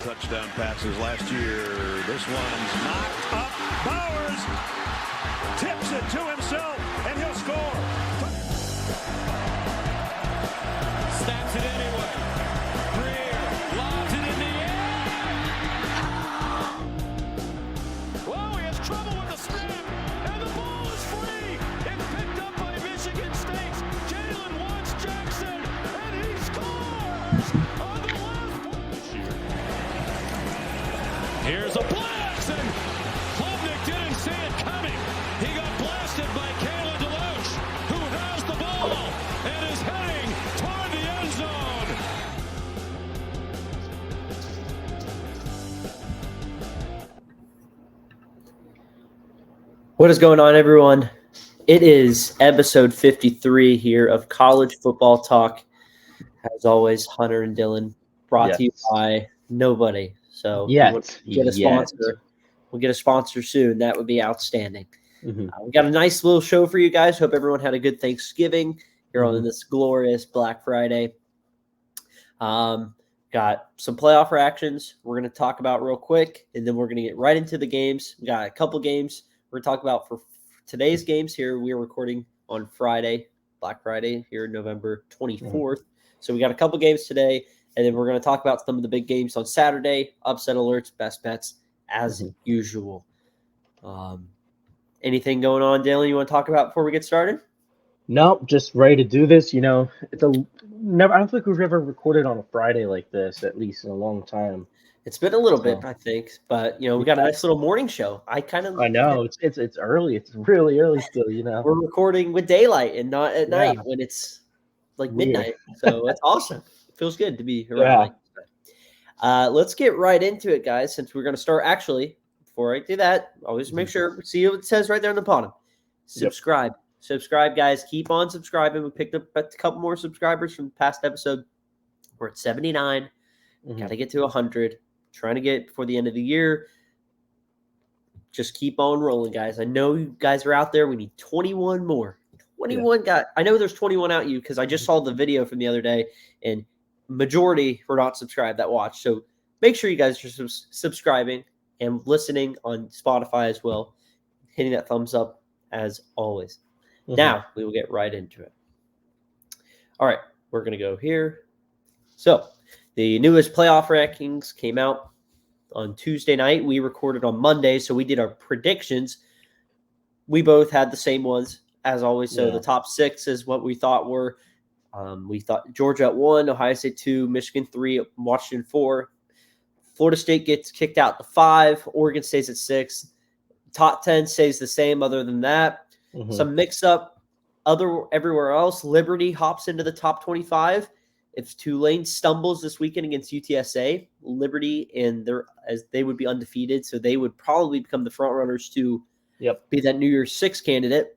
touchdown passes last year. This one's knocked up. Bowers tips it to himself, and he'll score. Snaps it anyway. Greer lobs it in the air. Whoa, he has trouble with the snap, and the ball is free. It's picked up by Michigan State's Jalen Watts Jackson, and he scores on the left. Here's a blast, and Klubnik didn't see it coming. He got blasted by Kayla DeLoach, who has the ball and is heading toward the end zone. What is going on, everyone? It is episode 53 here of College Football Talk. As always, Hunter and Dylan, brought to you by nobody. So we'll get a sponsor. We'll get a sponsor soon. That would be outstanding. We got a nice little show for you guys. Hope everyone had a good Thanksgiving here on this glorious Black Friday. Got some playoff reactions we're going to talk about real quick, and then we're going to get right into the games. We got a couple games we're going to talk about for today's games here. We are recording on Friday, Black Friday, here November 24th. So we got a couple games today, and then we're going to talk about some of the big games on Saturday, upset alerts, best bets, as usual. Anything going on, Dylan, you want to talk about before we get started? Nope, just ready to do this. You know, I don't think we've ever recorded on a Friday like this, at least in a long time. It's been a little bit, I think, but we got a nice little morning show. I know it's early. It's really early still. We're recording with daylight and not at night when it's like midnight. So it's awesome. It feels good to be around. Let's get right into it, guys. Since we're going to start, actually, before I do that, always make sure see what it says right there on the bottom. Subscribe. Subscribe, guys. Keep on subscribing. We picked up a couple more subscribers from the past episode. We're at 79. Got to get to 100. Trying to get before the end of the year. Just keep on rolling, guys. I know you guys are out there. We need 21 more. 21 guys. I know there's 21 out you because I just saw the video from the other day, and majority were not subscribed that watched. So make sure you guys are subscribing and listening on Spotify as well. Hitting that thumbs up as always. Now we will get right into it. All right, we're going to go here. So the newest playoff rankings came out on Tuesday night. We recorded on Monday, so we did our predictions. We both had the same ones, as always. So the top 6 is what we thought were. We thought Georgia at 1, Ohio State 2, Michigan 3, Washington 4. Florida State gets kicked out to 5. Oregon stays at 6. Top 10 stays the same other than that. Some mix-up everywhere else. Liberty hops into the top 25. If Tulane stumbles this weekend against UTSA, Liberty as they would be undefeated, so they would probably become the front runners to be that New Year's 6 candidate.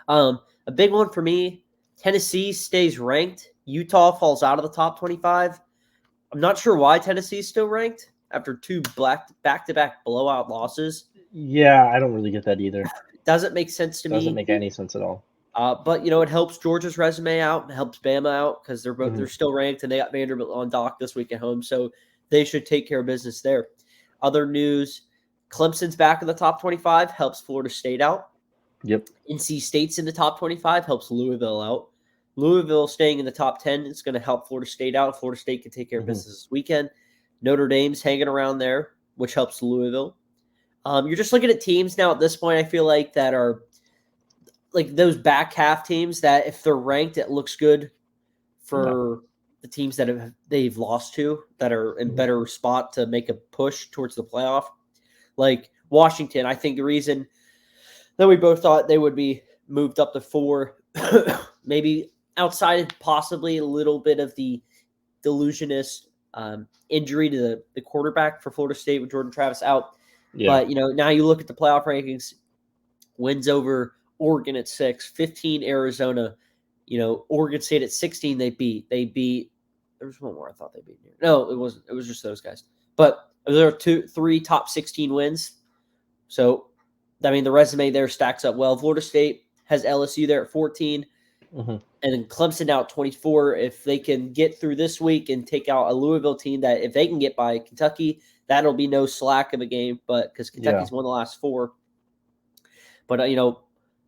A big one for me, Tennessee stays ranked. Utah falls out of the top 25. I'm not sure why Tennessee is still ranked after 2 back-to-back blowout losses. Yeah, I don't really get that either. Doesn't make sense to me. Doesn't make any sense at all. But it helps Georgia's resume out. It helps Bama out because they're still ranked, and they got Vanderbilt on dock this week at home, so they should take care of business there. Other news: Clemson's back in the top 25, helps Florida State out. NC State's in the top 25, helps Louisville out. Louisville staying in the top 10 is going to help Florida State out. Florida State can take care of business this weekend. Notre Dame's hanging around there, which helps Louisville. You're just looking at teams now at this point, I feel like, that are like those back half teams that if they're ranked, it looks good for the teams that they've lost to that are in better spot to make a push towards the playoff. Like Washington, I think the reason that we both thought they would be moved up to 4, maybe outside possibly a little bit of the delusionist injury to the quarterback for Florida State with Jordan Travis out. But, now you look at the playoff rankings, wins over Oregon at 6, 15 Arizona, Oregon State at 16 they beat. There was one more I thought they beat. No, it wasn't. It was just those guys. But there are 3 top 16 wins. So, I mean, the resume there stacks up well. Florida State has LSU there at 14. and then Clemson out 24. If they can get through this week and take out a Louisville team that if they can get by Kentucky, that'll be no slack of a game, but because Kentucky's won the last 4. But,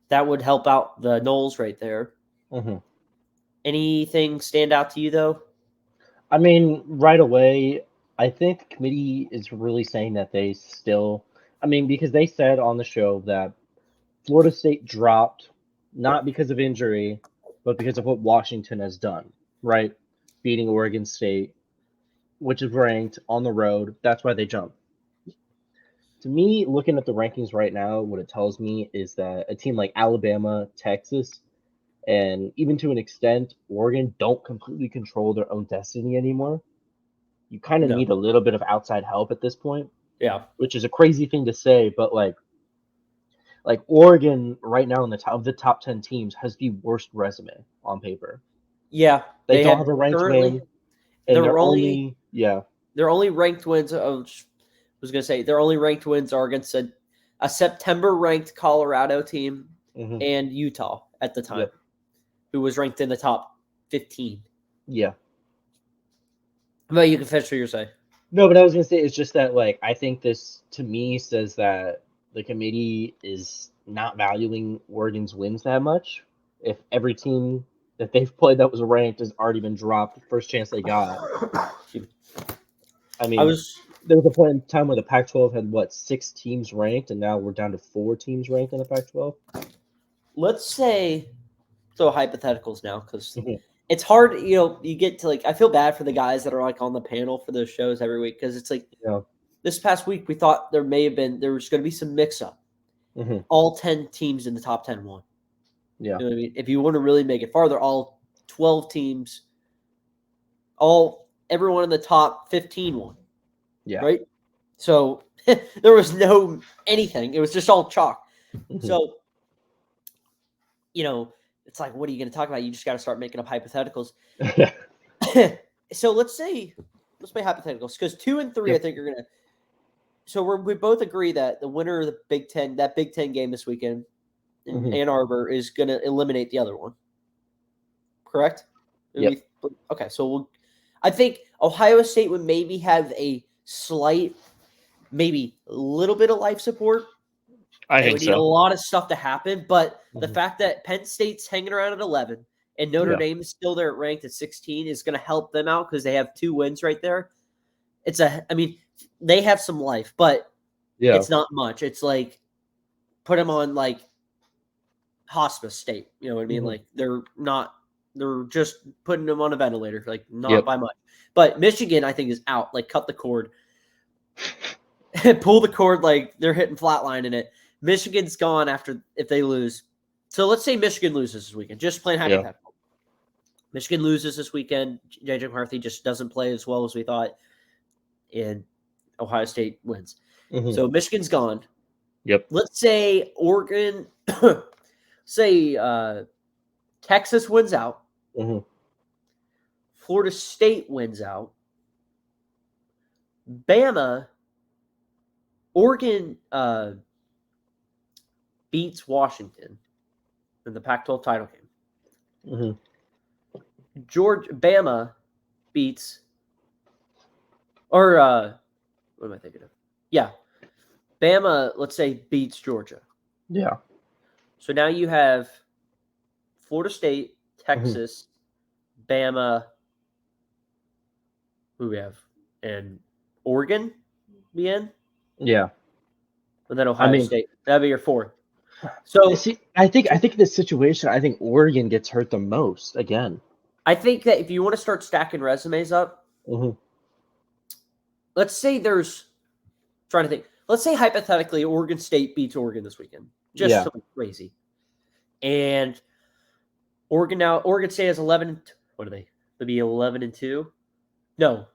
that would help out the Noles right there. Anything stand out to you, though? I mean, right away, I think the committee is really saying that they still – because they said on the show that Florida State dropped not because of injury, but because of what Washington has done, right? Beating Oregon State, which is ranked on the road. That's why they jumped. To me, looking at the rankings right now, what it tells me is that a team like Alabama, Texas, and even to an extent, Oregon don't completely control their own destiny anymore. You kind of need a little bit of outside help at this point. Yeah. Which is a crazy thing to say, but like Oregon right now in the top 10 teams has the worst resume on paper. Yeah. They don't have a ranked win. And their only ranked wins, I was going to say, their only ranked wins are against a September-ranked Colorado team and Utah at the time, who was ranked in the top 15. Yeah. But you can finish what you're saying. No, but I was going to say, it's just that, I think this, to me, says that the committee is not valuing Oregon's wins that much. If every team that they've played that was ranked has already been dropped the first chance they got. There was a point in time where the Pac-12 had, 6 teams ranked, and now we're down to 4 teams ranked in the Pac-12? Let's say, so hypotheticals now, because it's hard, you get to, I feel bad for the guys that are, on the panel for those shows every week, because it's this past week we thought there was going to be some mix-up. All 10 teams in the top 10 won. Yeah. You know what I mean? If you want to really make it farther, all 12 teams, everyone in the top 15 won. Yeah. Right? So there was no anything. It was just all chalk. So, it's like, what are you going to talk about? You just got to start making up hypotheticals. So let's play hypotheticals, because 2 and 3, I think are going to. So we both agree that the winner of the Big Ten game this weekend in Ann Arbor is going to eliminate the other one. Correct? Yep. Okay, so I think Ohio State would maybe have a slight, maybe a little bit of life support. I think so. Need a lot of stuff to happen, but the fact that Penn State's hanging around at 11 and Notre Dame is still there ranked at 16 is going to help them out because they have 2 wins right there. They have some life, but it's not much. It's like put them on hospice state. You know what I mean? They're just putting them on a ventilator, not by much. But Michigan, I think, is out. Cut the cord, pull the cord, they're hitting flatline in it. Michigan's gone if they lose. So let's say Michigan loses this weekend. Just playing hypothetical. Michigan loses this weekend. J.J. McCarthy just doesn't play as well as we thought, and Ohio State wins. So Michigan's gone. Yep. Let's say Oregon, Texas wins out. Florida State wins out. Oregon beats Washington in the Pac-12 title game. Bama beats, what am I thinking of? Yeah. Bama, let's say, beats Georgia. Yeah. So now you have Florida State, Texas, Bama, who we have, and Oregon be in? Yeah. And then Ohio State. That'd be your 4th. So I think in this situation, I think Oregon gets hurt the most again. I think that if you want to start stacking resumes up, let's say let's say hypothetically Oregon State beats Oregon this weekend. Just something crazy. And Oregon State has 11. What are they? They'd be 11-2. No.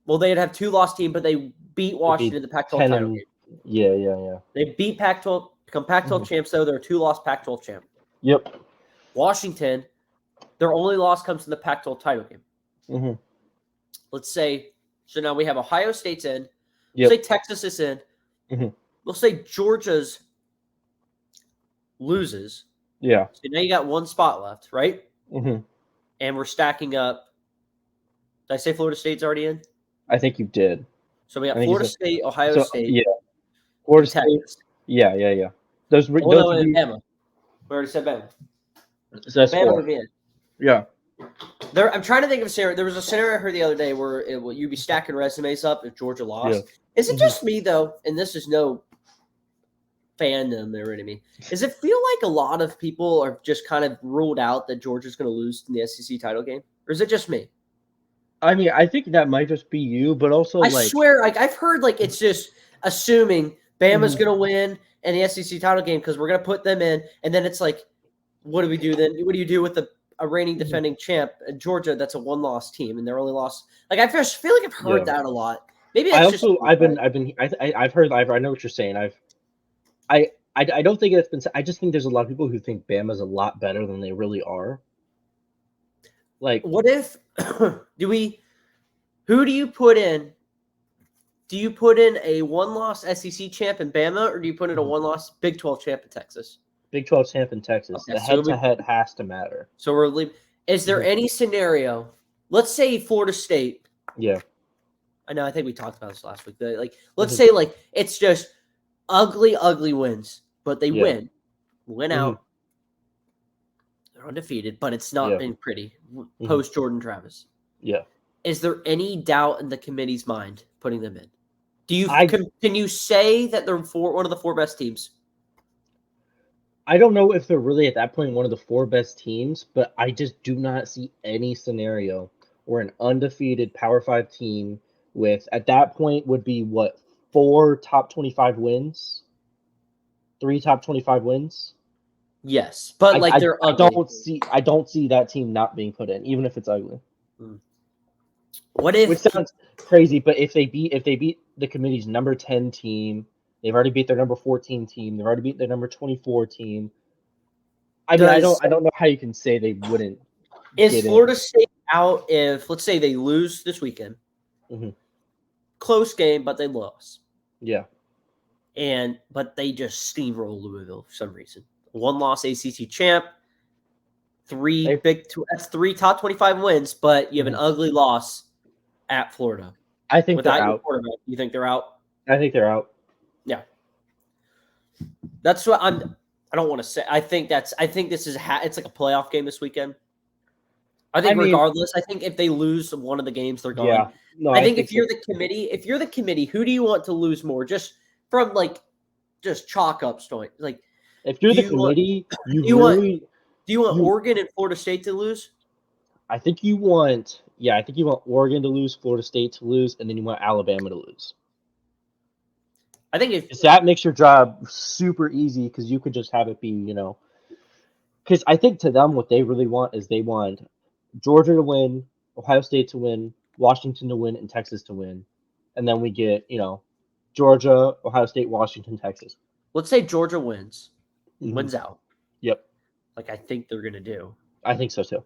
Well, they'd have 2 lost team, but they beat Washington in the Pac-12 title game. Yeah. They beat Pac-12, become Pac-12 champs, though. They're a 2-loss Pac-12 champ. Yep. Washington, their only loss comes in the Pac-12 title game. Let's say, so now we have Ohio State's in. Yep. Let's say Texas is in. We'll say Georgia's loses. Yeah. So now you got one spot left, right? Mm-hmm. And we're stacking up. Did I say Florida State's already in? I think you did. So we got I think Florida State, Ohio State, Yeah. Florida and State. Texas. Yeah. Those Oh, those no, would and be. Bama. We already said Bama. So that's Bama 4. would be in. Yeah. I'm trying to think of a scenario. There was a scenario I heard the other day where you'd be stacking resumes up if Georgia lost. Yeah. Is it just me, though? And this is no fandom there to me. Does it feel like a lot of people are just kind of ruled out that Georgia's going to lose in the SEC title game? Or is it just me? I mean, I think that might just be you, but also I swear, like I've heard, like it's just assuming Bama's Mhm. going to win in the SEC title game because we're going to put them in, and then it's like, what do we do then? What do you do with a reigning defending champ in Georgia that's a one-loss team and they're only lost? Like I just feel like I've heard that a lot. Maybe that's just. I've heard. I know what you're saying. I don't think it's been. I just think there's a lot of people who think Bama's a lot better than they really are. Like, what if who do you put in? Do you put in a one-loss SEC champ in Bama, or do you put in a one-loss Big 12 champ in Texas? Big 12 champ in Texas. Okay, the head-to-head has to matter. So we're leaving. Is there any scenario? Let's say Florida State. Yeah. I know. I think we talked about this last week. Like, let's say like it's just ugly wins, but they win out. They're undefeated, but it's not been pretty post Jordan Travis. Yeah. Is there any doubt in the committee's mind putting them in? Do you can you say that they're one of the 4 best teams? I don't know if they're really at that point one of the 4 best teams, but I just do not see any scenario where an undefeated Power 5 team with at that point would be 4 top 25 wins, 3 top 25 wins. Yes, but they're ugly. I don't see that team not being put in, even if it's ugly. What if? Which sounds crazy, but if they beat the committee's number 10 team, they've already beat their number 14 team, they've already beat their number 24 team. I mean, I don't know how you can say they wouldn't. Is Florida State out if, let's say, they lose this weekend? Mm-hmm. Close game, but they lost. Yeah. But they just steamroll Louisville for some reason. 1-loss ACC champ, 3 that's 3 top 25 wins, but you have an ugly loss at Florida. I think they're out. You think they're out? I think they're out. Yeah. That's what I don't want to say. I think this is it's like a playoff game this weekend. I think regardless, I think if they lose one of the games, they're gone. Yeah. No, I think if you're the committee, who do you want to lose more? Just from just chalk up story. Like if you're the committee, do you want Oregon and Florida State to lose? I think you want Oregon to lose, Florida State to lose, and then you want Alabama to lose. I think if that makes your job super easy because you could just have it be, because I think to them what they really want is they want Georgia to win, Ohio State to win, Washington to win, and Texas to win. And then we get, Georgia, Ohio State, Washington, Texas. Let's say Georgia wins out. Yep. Like I think they're going to do. I think so too.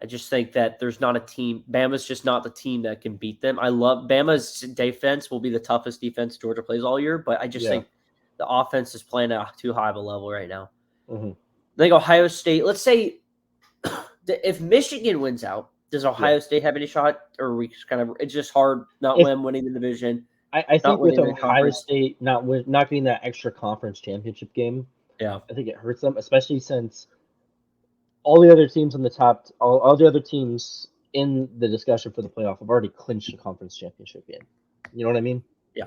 I just think that there's not a team. Bama's just not the team that can beat them. I love Bama's defense will be the toughest defense Georgia plays all year, but I just think the offense is playing at too high of a level right now. Mm-hmm. I think Ohio State, let's say if Michigan wins out, does Ohio State have any shot? Or are we just it's just hard not winning the division? I think with Ohio State not getting that extra conference championship game, I think it hurts them, especially since all the other teams on the top, all the other teams in the discussion for the playoff have already clinched the conference championship game. You know what I mean? Yeah.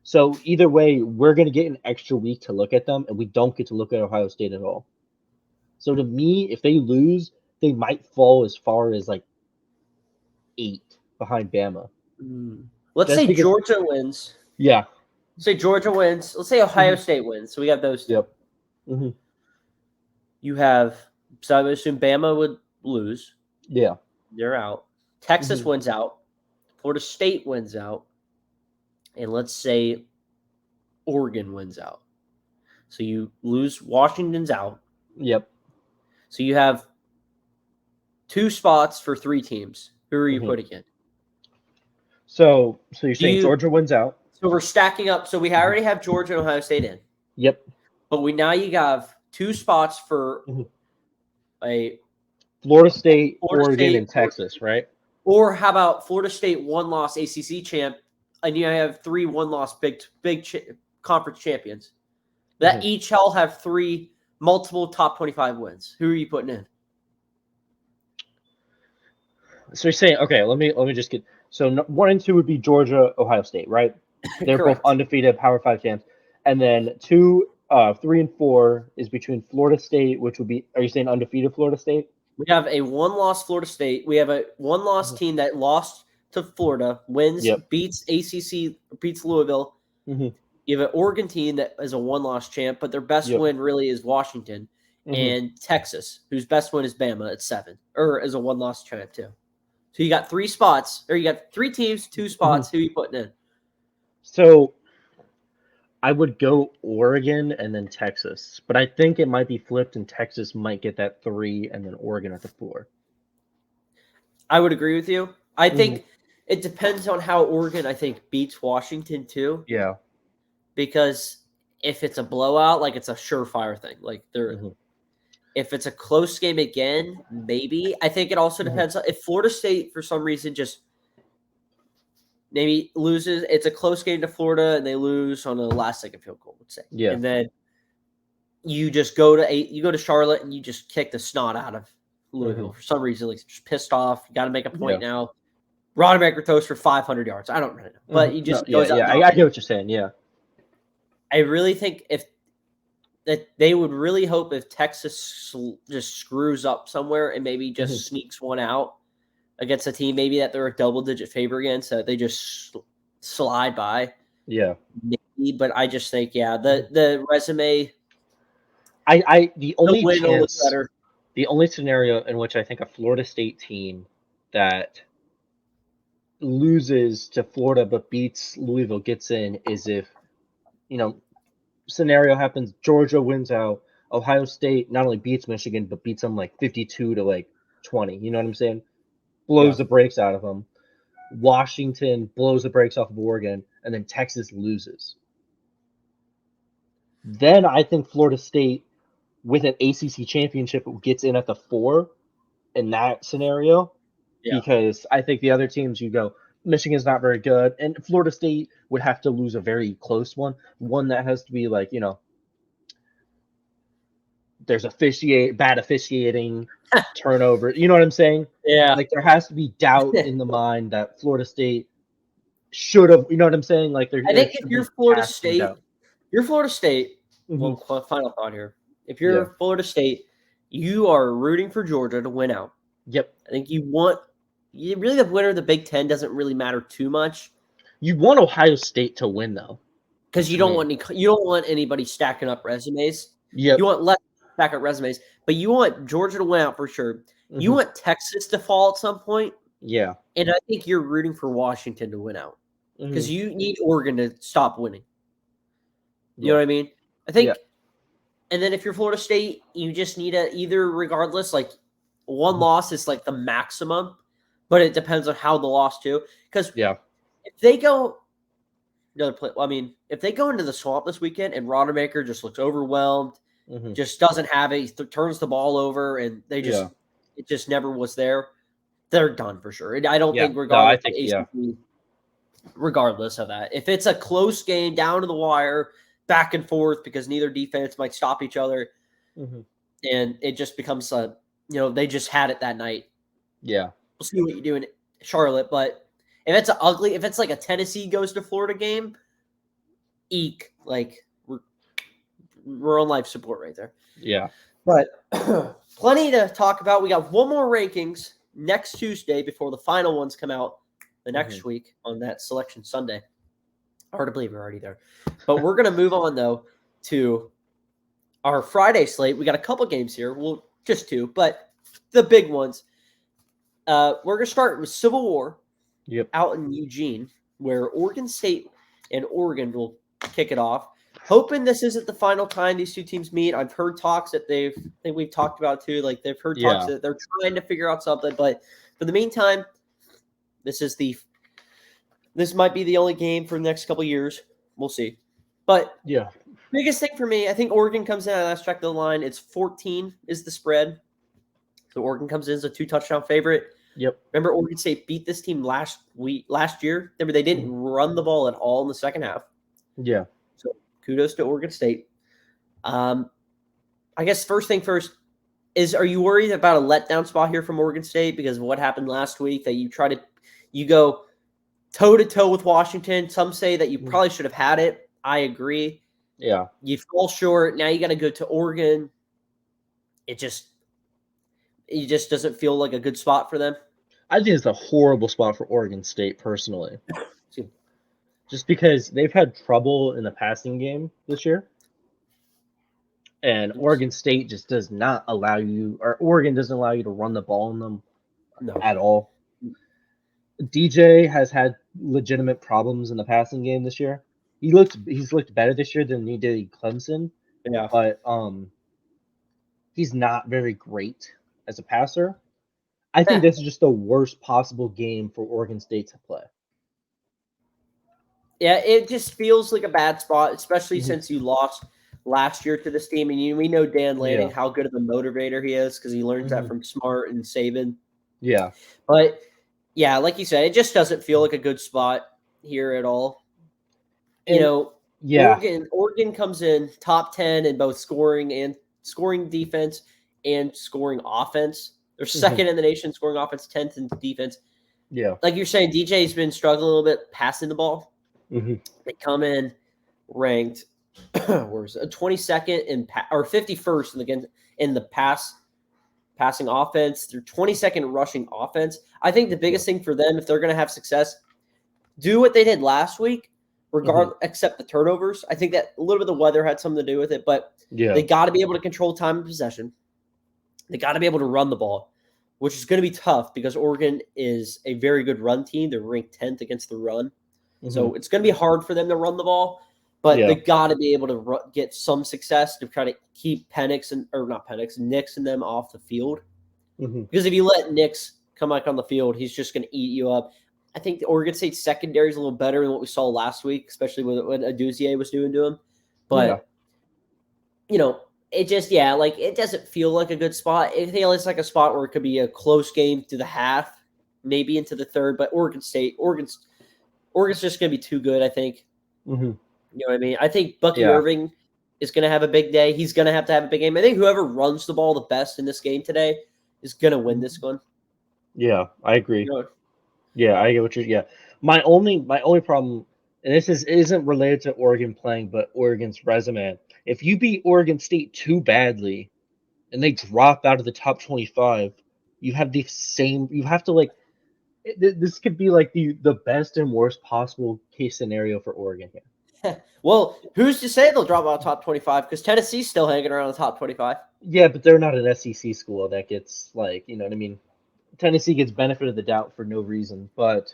So either way, we're going to get an extra week to look at them, and we don't get to look at Ohio State at all. So to me, if they lose, they might fall as far as 8 behind Bama. Let's say Georgia wins. Yeah. Let's say Georgia wins. Let's say Ohio State wins. So we have those two. Yep. Mm-hmm. You have, so I would assume Bama would lose. Yeah. They're out. Texas wins out. Florida State wins out. And let's say Oregon wins out. So you lose, Washington's out. Yep. So you have 2 spots for 3 teams. Who are you putting in? So you're saying Georgia wins out. So we're stacking up. So we already have Georgia and Ohio State in. Yep. But you have 2 spots for a Florida State, Florida Oregon, State, and Texas, right? Or how about Florida State 1-loss ACC champ, and you have 3 1-loss big conference champions that each all have 3 multiple top 25 wins. Who are you putting in? So you're saying, okay, let me just get. So 1 and 2 would be Georgia, Ohio State, right? They're both undefeated Power 5 champs, and then 2, 3, and 4 is between Florida State, which would be. Are you saying undefeated Florida State? We have a 1-loss Florida State. We have a 1-loss team that lost to Florida, wins, beats ACC, beats Louisville. You have an Oregon team that is a 1-loss champ, but their best win really is Washington, and Texas, whose best win is Bama at 7, or is a 1-loss champ too. So you got 3 spots, or you got 3 teams, 2 spots. Who are you putting in? So I would go Oregon and then Texas, but I think it might be flipped, and Texas might get that 3, and then Oregon at the 4. I would agree with you. I think it depends on how Oregon, I think, beats Washington too. Yeah. Because if it's a blowout, like it's a surefire thing. Like if it's a close game again, maybe. I think it also depends on if Florida State for some reason just maybe loses. It's a close game to Florida and they lose on a last-second field goal, let's say. Yeah. And then you just go to Charlotte and you just kick the snot out of Louisville for some reason. Like just pissed off. You got to make a point now. Rodemaker throws for 500 yards. I don't really know, but he just goes out. I get what you're saying. Yeah. I really think that they would really hope if Texas just screws up somewhere and maybe just sneaks one out against a team, maybe that they're a double-digit favorite against, that they just slide by. Yeah. Maybe, but I just think, the resume. The only scenario in which I think a Florida State team that loses to Florida but beats Louisville gets in is if, scenario happens, Georgia wins out, Ohio State not only beats Michigan, but beats them like 52 to 20. You know what I'm saying? Blows the brakes out of them. Washington blows the brakes off of Oregon, and then Texas loses. Then I think Florida State, with an ACC championship, gets in at the 4 in that scenario. Yeah. Because I think the other teams, you go, Michigan's not very good, and Florida State would have to lose a very close one that has to be there's bad officiating, turnover. You know what I'm saying? Yeah. There has to be doubt in the mind that Florida State should have. You know what I'm saying? I think if you're Florida State, well, final thought here. If you're Florida State, you are rooting for Georgia to win out. Yep. I think really the winner of the Big Ten doesn't really matter too much. You want Ohio State to win though, because you don't want anybody stacking up resumes. Yeah, you want less stack up resumes, but you want Georgia to win out for sure. You want Texas to fall at some point. Yeah, and I think you're rooting for Washington to win out because you need Oregon to stop winning. You know what I mean? I think, and then if you're Florida State, you just need either regardless, one loss is the maximum. But it depends on how the loss too. Because if they go if they go into the swamp this weekend and Rodemaker just looks overwhelmed, just doesn't have it, he turns the ball over, and they just it just never was there, they're done for sure. And I don't think regardless of that, if it's a close game down to the wire, back and forth because neither defense might stop each other, and it just becomes they just had it that night. Yeah. We'll see what you do in Charlotte, but if it's if a Tennessee goes to Florida game, we're on life support right there. Yeah. But plenty to talk about. We got one more rankings next Tuesday before the final ones come out the next week on that Selection Sunday. Hard to believe we're already there. But we're going to move on, though, to our Friday slate. We got a couple games here. Well, just 2, but the big ones. We're going to start with Civil War out in Eugene, where Oregon State and Oregon will kick it off. Hoping this isn't the final time these two teams meet. I've heard talks that I think we've talked about too. They've heard talks that they're trying to figure out something, but for the meantime, this might be the only game for the next couple of years. We'll see. But Biggest thing for me, I think Oregon comes in. I last checked the line. It's 14 is the spread. So Oregon comes in as a 2-touchdown favorite. Yep. Remember, Oregon State beat this team last year. Remember, they didn't run the ball at all in the second half. Yeah. So kudos to Oregon State. I guess first thing first are you worried about a letdown spot here from Oregon State because of what happened last week? That you go toe to toe with Washington. Some say that you probably should have had it. I agree. Yeah. You fall short. Now you got to go to Oregon. It just doesn't feel like a good spot for them. I think it's a horrible spot for Oregon State, personally. Just because they've had trouble in the passing game this year. And Oregon State just does not allow you, or Oregon doesn't allow you to run the ball on them at all. DJ has had legitimate problems in the passing game this year. He's looked better this year than he did in Clemson. Yeah. But he's not very great as a passer. I think this is just the worst possible game for Oregon State to play. Yeah, it just feels like a bad spot, especially since you lost last year to this team. And we know Dan Lanning, how good of a motivator he is because he learns that from Smart and Saban. Yeah. But, yeah, like you said, it just doesn't feel like a good spot here at all. Oregon comes in top 10 in both scoring defense and scoring offense. They're second in the nation scoring offense, 10th in defense. Yeah. Like you're saying, DJ's been struggling a little bit passing the ball. They come in ranked 22nd or 51st in the passing offense. They're 22nd rushing offense. I think the biggest thing for them, if they're going to have success, do what they did last week, except the turnovers. I think that a little bit of the weather had something to do with it, but they got to be able to control time of possession. They got to be able to run the ball, which is going to be tough because Oregon is a very good run team. They're ranked 10th against the run. So it's going to be hard for them to run the ball, but they got to be able to get some success to try to keep Nix and them off the field. Because if you let Nix come back on the field, he's just going to eat you up. I think the Oregon State secondary is a little better than what we saw last week, especially with what Aduzier was doing to him. But, it just, it doesn't feel like a good spot. It's like a spot where it could be a close game to the half, maybe into the third. But Oregon's just going to be too good, I think. You know what I mean? I think Bucky Irving is going to have a big day. He's going to have a big game. I think whoever runs the ball the best in this game today is going to win this one. Yeah, I agree. Yeah, I get what you're. Yeah, my only problem, and this isn't related to Oregon playing, but Oregon's resume. If you beat Oregon State too badly, and they drop out of the top 25, you have the same. You have to like. This could be like the best and worst possible case scenario for Oregon here. Well, who's to say they'll drop out of top 25? Because Tennessee's still hanging around the top 25. Yeah, but they're not an SEC school that gets you know what I mean. Tennessee gets benefit of the doubt for no reason, but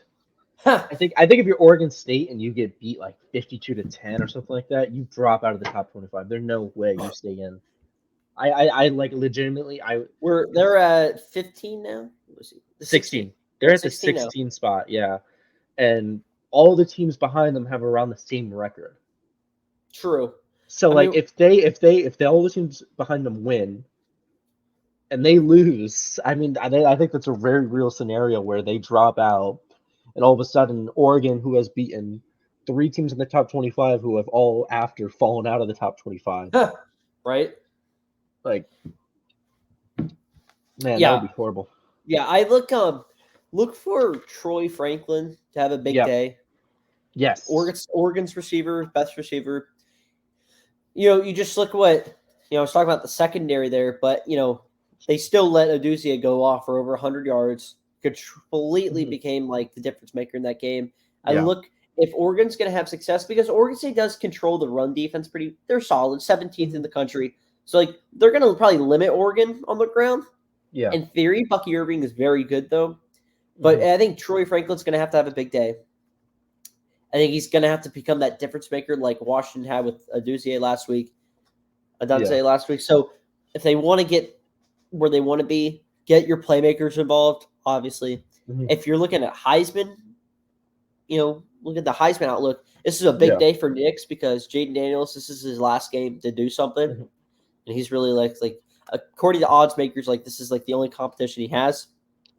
I think if you're Oregon State and you get beat like 52-10 or something like that, you drop out of the top 25. There's no way you stay in. I like legitimately. They're at 15 now. 16. They're at the 16 spot, yeah, and all the teams behind them have around the same record. True. So if all the teams behind them win. And they lose. I mean, I think that's a very real scenario where they drop out, and all of a sudden, Oregon, who has beaten 3 teams in the top 25, who have all after fallen out of the top 25, right? Like, man, that would be horrible. Yeah, I look for Troy Franklin to have a big day. Yes, Oregon's receiver, best receiver. You just look what I was talking about the secondary there, but they still let Aduzier go off for over 100 yards. Completely became like the difference maker in that game. I look if Oregon's going to have success because Oregon State does control the run defense they're solid, 17th in the country. So they're going to probably limit Oregon on the ground. Yeah. In theory, Bucky Irving is very good though. But I think Troy Franklin's going to have a big day. I think he's going to have to become that difference maker like Washington had with Aduzier last week. So if they want to get where they want to be, get your playmakers involved, obviously. If you're looking at Heisman, look at the Heisman outlook, this is a big day for Nix because Jaden Daniels, this is his last game to do something. Mhm. And he's really like according to odds makers, like this is like the only competition he has.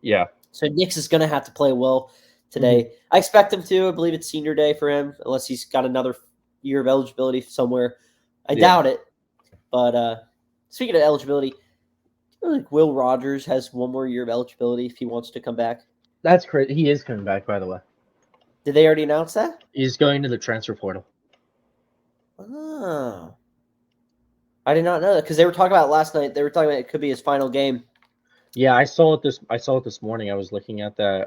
Yeah. So Nix is going to have to play well today. I expect him to. I believe it's senior day for him, unless he's got another year of eligibility somewhere. I doubt it. But speaking of eligibility, I think Will Rogers has one more year of eligibility if he wants to come back. That's crazy. He is coming back, by the way. Did they already announce that? He's going to the transfer portal. Oh. I did not know that because they were talking about it last night. They were talking about it could be his final game. Yeah, I saw it this morning. I was looking at that.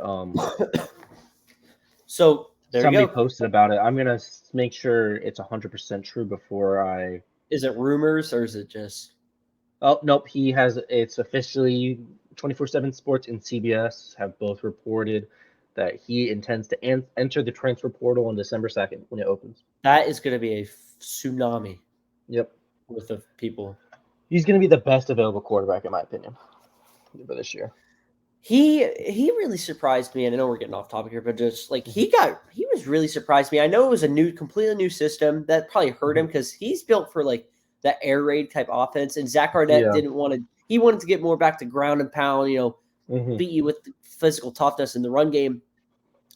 So there somebody you go. posted about it. I'm gonna make sure it's 100% true before I. Is it rumors or is it just? Oh nope, he has. It's officially 24/7 Sports and CBS have both reported that he intends to enter the transfer portal on December 2nd when it opens. That is going to be a tsunami. Yep. With the people. He's going to be the best available quarterback, in my opinion, for this year. He really surprised me, and I know we're getting off topic here, but just like he was really surprised me. I know it was a completely new system that probably hurt him because he's built for like that air raid type offense, and Zach Arnett didn't want to. He wanted to get more back to ground and pound, beat you with the physical toughness in the run game,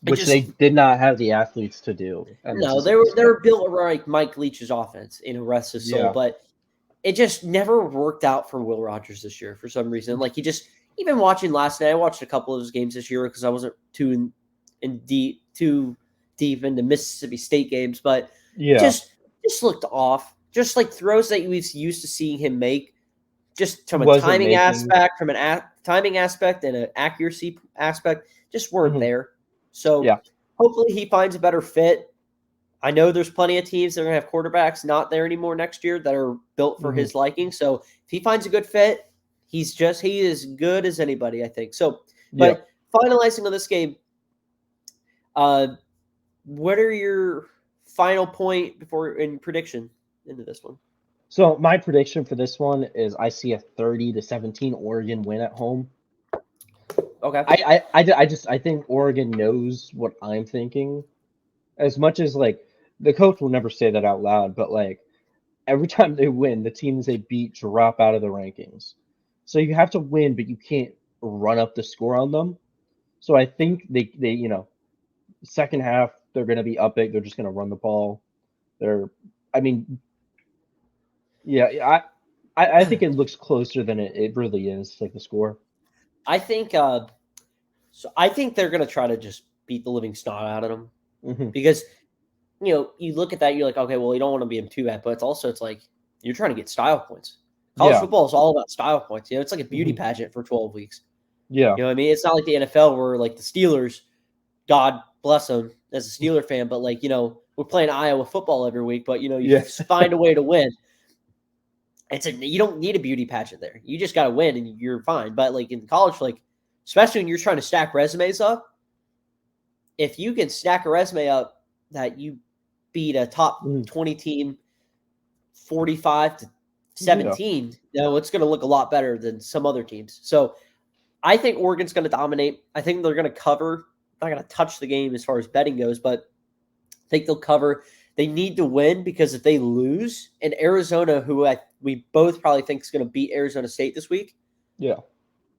which they did not have the athletes to do. No, they were built around like Mike Leach's offense in a rest of soul, but it just never worked out for Will Rogers this year for some reason. Like even watching last night, I watched a couple of his games this year because I wasn't too deep into Mississippi State games, but just looked off. Just like throws that we used to seeing him make, just from a timing aspect, and an accuracy aspect, just weren't there. So hopefully he finds a better fit. I know there's plenty of teams that are going to have quarterbacks not there anymore next year that are built for his liking. So if he finds a good fit, he is good as anybody, I think. So, but finalizing on this game, what are your final point in prediction into this one? So my prediction for this one is I see a 30-17 Oregon win at home. Okay. I think Oregon knows what I'm thinking. As much as like the coach will never say that out loud, but like every time they win, the teams they beat drop out of the rankings. So you have to win, but you can't run up the score on them. So I think they second half they're going to be up big. They're just going to run the ball. I think it looks closer than it really is, like the score. I think I think they're going to try to just beat the living snot out of them because, you look at that, you're like, okay, well, you don't want to beat them too bad, but it's like you're trying to get style points. College football is all about style points. It's like a beauty pageant for 12 weeks. Yeah. You know what I mean? It's not like the NFL where like the Steelers, God bless them as a Steeler fan, but like, we're playing Iowa football every week, but you find a way to win. You don't need a beauty pageant there. You just got to win and you're fine. But like in college, like especially when you're trying to stack resumes up, if you can stack a resume up that you beat a top 20 team 45-17, it's going to look a lot better than some other teams. So I think Oregon's going to dominate. I think they're going to cover. Not going to touch the game as far as betting goes, but I think they'll cover. They need to win because if they lose, and Arizona, who we both probably think is going to beat Arizona State this week,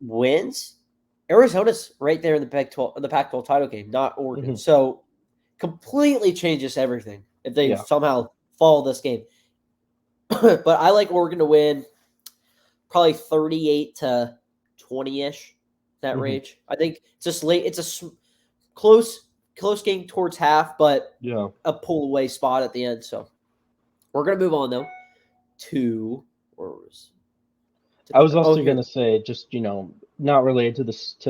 wins, Arizona's right there in the Pac-12 title game, not Oregon. So completely changes everything if they somehow follow this game. But I like Oregon to win, probably 38-20-ish, that range. I think it's just late. It's a close game towards half, but a pull away spot at the end. So we're gonna move on though to I was also gonna say, just not related to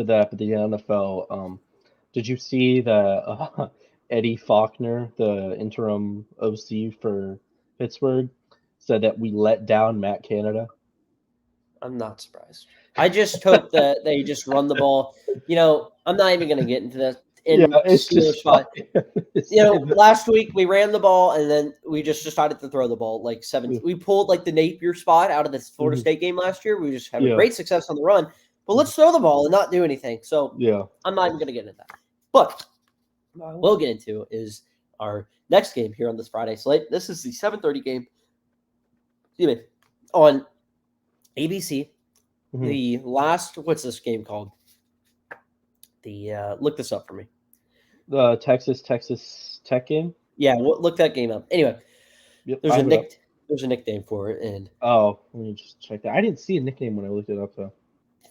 that, but the NFL. Did you see the Eddie Faulkner, the interim OC for Pittsburgh, said that we let down Matt Canada? I'm not surprised. I just hope that they just run the ball. I'm not even gonna get into that. It's just last week we ran the ball and then we just decided to throw the ball like 7. We pulled like the Napier spot out of the Florida State game last year. We just had great success on the run, but let's throw the ball and not do anything. So I'm not even going to get into that. But what I will get into is our next game here on this Friday slate. This is the 7:30 game. Excuse me, on ABC. Mhm. The last, what's this game called? Look this up for me. The Texas Tech game. Yeah, look that game up. Anyway, Yep, there's a nickname for it, and oh, let me just check that. I didn't see a nickname when I looked it up though.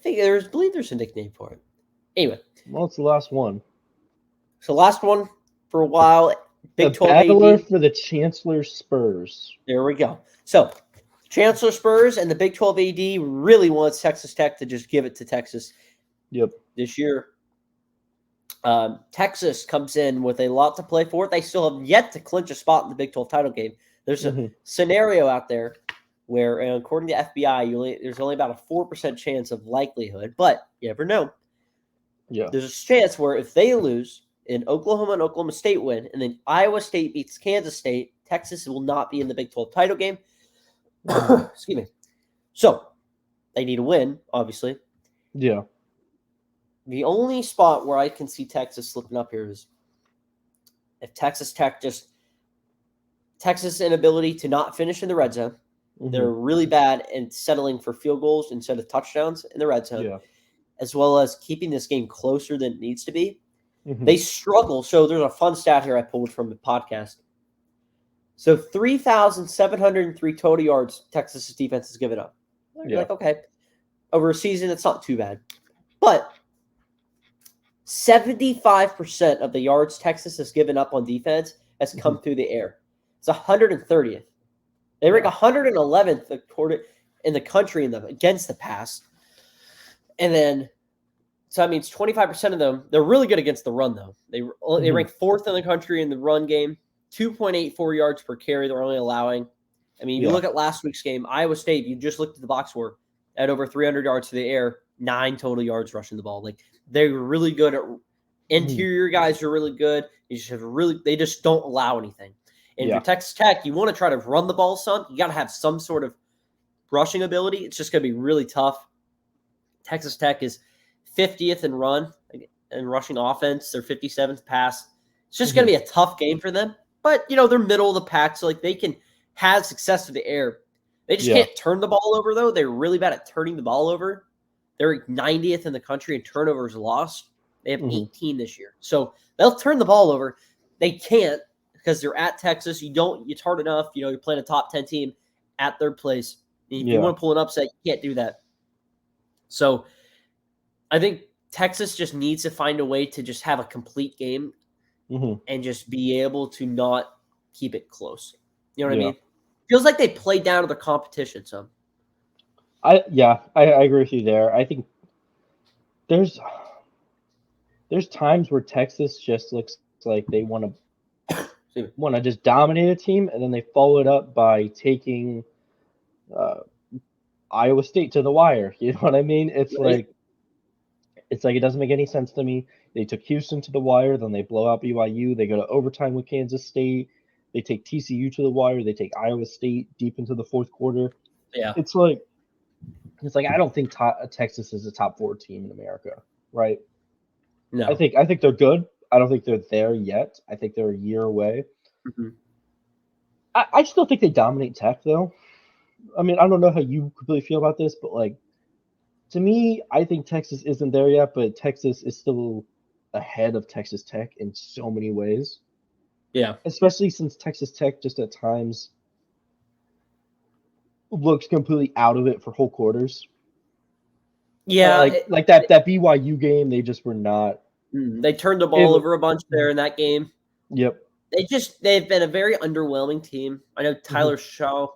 I believe there's a nickname for it. Anyway, Well, it's the last one. so last one for a while. Big The 12 battler AD. for the Chancellor Spurs. There we go. So Chancellor Spurs and the Big 12 AD really wants Texas Tech to just give it to Texas. Yep. This year. Texas comes in with a lot to play for. They still have yet to clinch a spot in the Big 12 title game. There's a scenario out there where, according to FBI, there's only about a 4% chance of likelihood, but you never know. Yeah. There's a chance where if they lose and Oklahoma and Oklahoma State win, and then Iowa State beats Kansas State, Texas will not be in the Big 12 title game. Excuse me. So they need a win, obviously. Yeah. The only spot where I can see Texas slipping up here is if Texas inability to not finish in the red zone. Mhm. They're really bad in settling for field goals instead of touchdowns in the red zone, Yeah. as well as keeping this game closer than it needs to be. Mhm. They struggle. So there's a fun stat here I pulled from the podcast. So 3,703 total yards Texas's defense has given up. You're like, okay, over a season, it's not too bad. But 75% of the yards Texas has given up on defense has come through the air. It's 130th. They rank 111th in the country against the pass. And then, so that means 25% of them, they're really good against the run, though. They rank 4th in the country in the run game, 2.84 yards per carry they're only allowing. I mean, you look at last week's game, Iowa State, you just looked at the box score, at over 300 yards to the air, 9 total yards rushing the ball. Like, they're really good at interior guys are really good. They just don't allow anything. And if you're Texas Tech, you want to try to run the ball some. You got to have some sort of rushing ability. It's just going to be really tough. Texas Tech is 50th in run and rushing offense. They're 57th pass. It's just going to be a tough game for them. But, they're middle of the pack, so like they can have success through the air. They just can't turn the ball over, though. They're really bad at turning the ball over. They're 90th in the country in turnovers lost. They have 18 this year. So they'll turn the ball over. They can't because they're at Texas. It's hard enough. You're playing a top 10 team at third place. If you want to pull an upset, you can't do that. So I think Texas just needs to find a way to just have a complete game and just be able to not keep it close. You know what I mean? Feels like they play down to their competition some. I agree with you there. I think there's times where Texas just looks like they want to just dominate a team, and then they follow it up by taking Iowa State to the wire. You know what I mean? It's like it doesn't make any sense to me. They took Houston to the wire, then they blow out BYU. They go to overtime with Kansas State. They take TCU to the wire. They take Iowa State deep into the fourth quarter. Yeah, it's like I don't think Texas is a top 4 team in America, right? No, I think they're good. I don't think they're there yet. I think they're a year away. I still think they dominate Tech, though. I mean, I don't know how you completely feel about this, but like to me, I think Texas isn't there yet, but Texas is still ahead of Texas Tech in so many ways. Yeah, especially since Texas Tech just at times looks completely out of it for whole quarters. Yeah, like that BYU game, they just were not. They turned the ball over a bunch there in that game. Yep. They've been a very underwhelming team. I know Tyler Shaw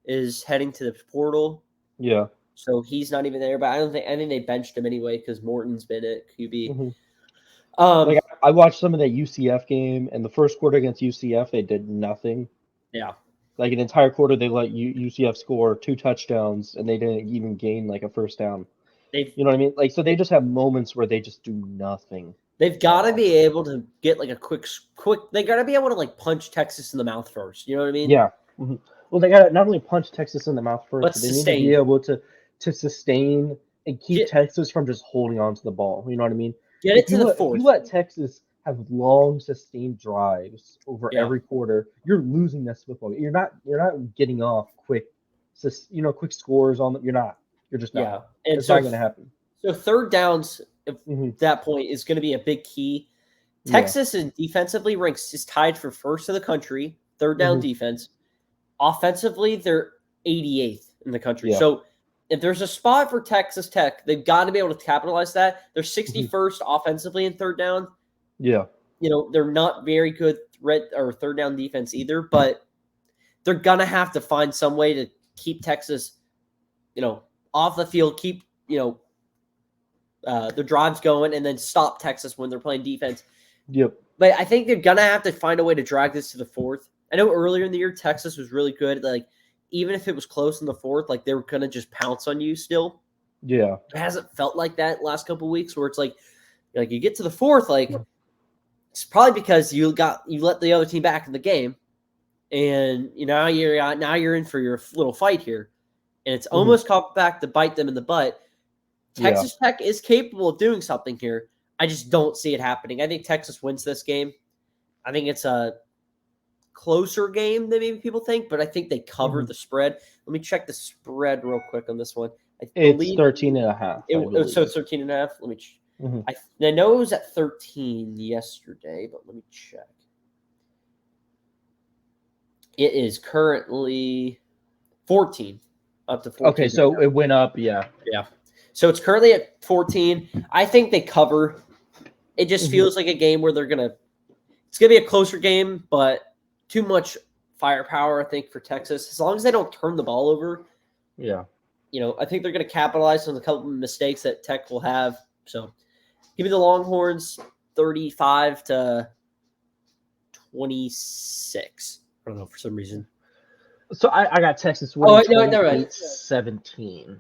is heading to the portal. Yeah. So he's not even there, but I think they benched him anyway because Morton's been at QB. I watched some of that UCF game, and the first quarter against UCF, they did nothing. Yeah. Like an entire quarter, they let UCF score 2 touchdowns, and they didn't even gain like a first down. You know what I mean? Like, so they just have moments where they just do nothing. They've got to be able to get like a quick. They got to be able to like punch Texas in the mouth first. You know what I mean? Yeah. Well, they got to not only punch Texas in the mouth first, but they need to be able to sustain and keep Texas from just holding on to the ball. You know what I mean? Get it to the fourth. You let Texas have long sustained drives over every quarter, you're losing this football game. You're not getting off quick scores on them. You're just not. Yeah. And it's not going to happen. So third downs at that point is going to be a big key. Texas is defensively ranks is tied for first in the country, third down defense. Offensively, they're 88th in the country. So if there's a spot for Texas Tech, they've got to be able to capitalize that. They're 61st offensively in third down. Yeah. They're not very good third down defense either, but they're going to have to find some way to keep Texas, off the field, keep, their drives going, and then stop Texas when they're playing defense. Yep. But I think they're going to have to find a way to drag this to the fourth. I know earlier in the year, Texas was really good. Like, even if it was close in the fourth, like, they were going to just pounce on you still. Yeah. It hasn't felt like that last couple of weeks where it's like you get to the fourth, like, it's probably because you let the other team back in the game. And now you're in for your little fight here. And it's almost caught back to bite them in the butt. Texas Tech is capable of doing something here. I just don't see it happening. I think Texas wins this game. I think it's a closer game than maybe people think, but I think they cover the spread. Let me check the spread real quick on this one. It's 13.5. So it's 13.5. Let me I know it was at 13 yesterday, but let me check. It is currently 14. Up to 14. Okay, so it went up, yeah. Yeah. So it's currently at 14. I think they cover. It just feels like a game where it's going to be a closer game, but too much firepower, I think, for Texas. As long as they don't turn the ball over. Yeah. I think they're going to capitalize on a couple of mistakes that Tech will have. So give me the Longhorns 35 to 26. I don't know, for some reason. So I got Texas winning 28-17.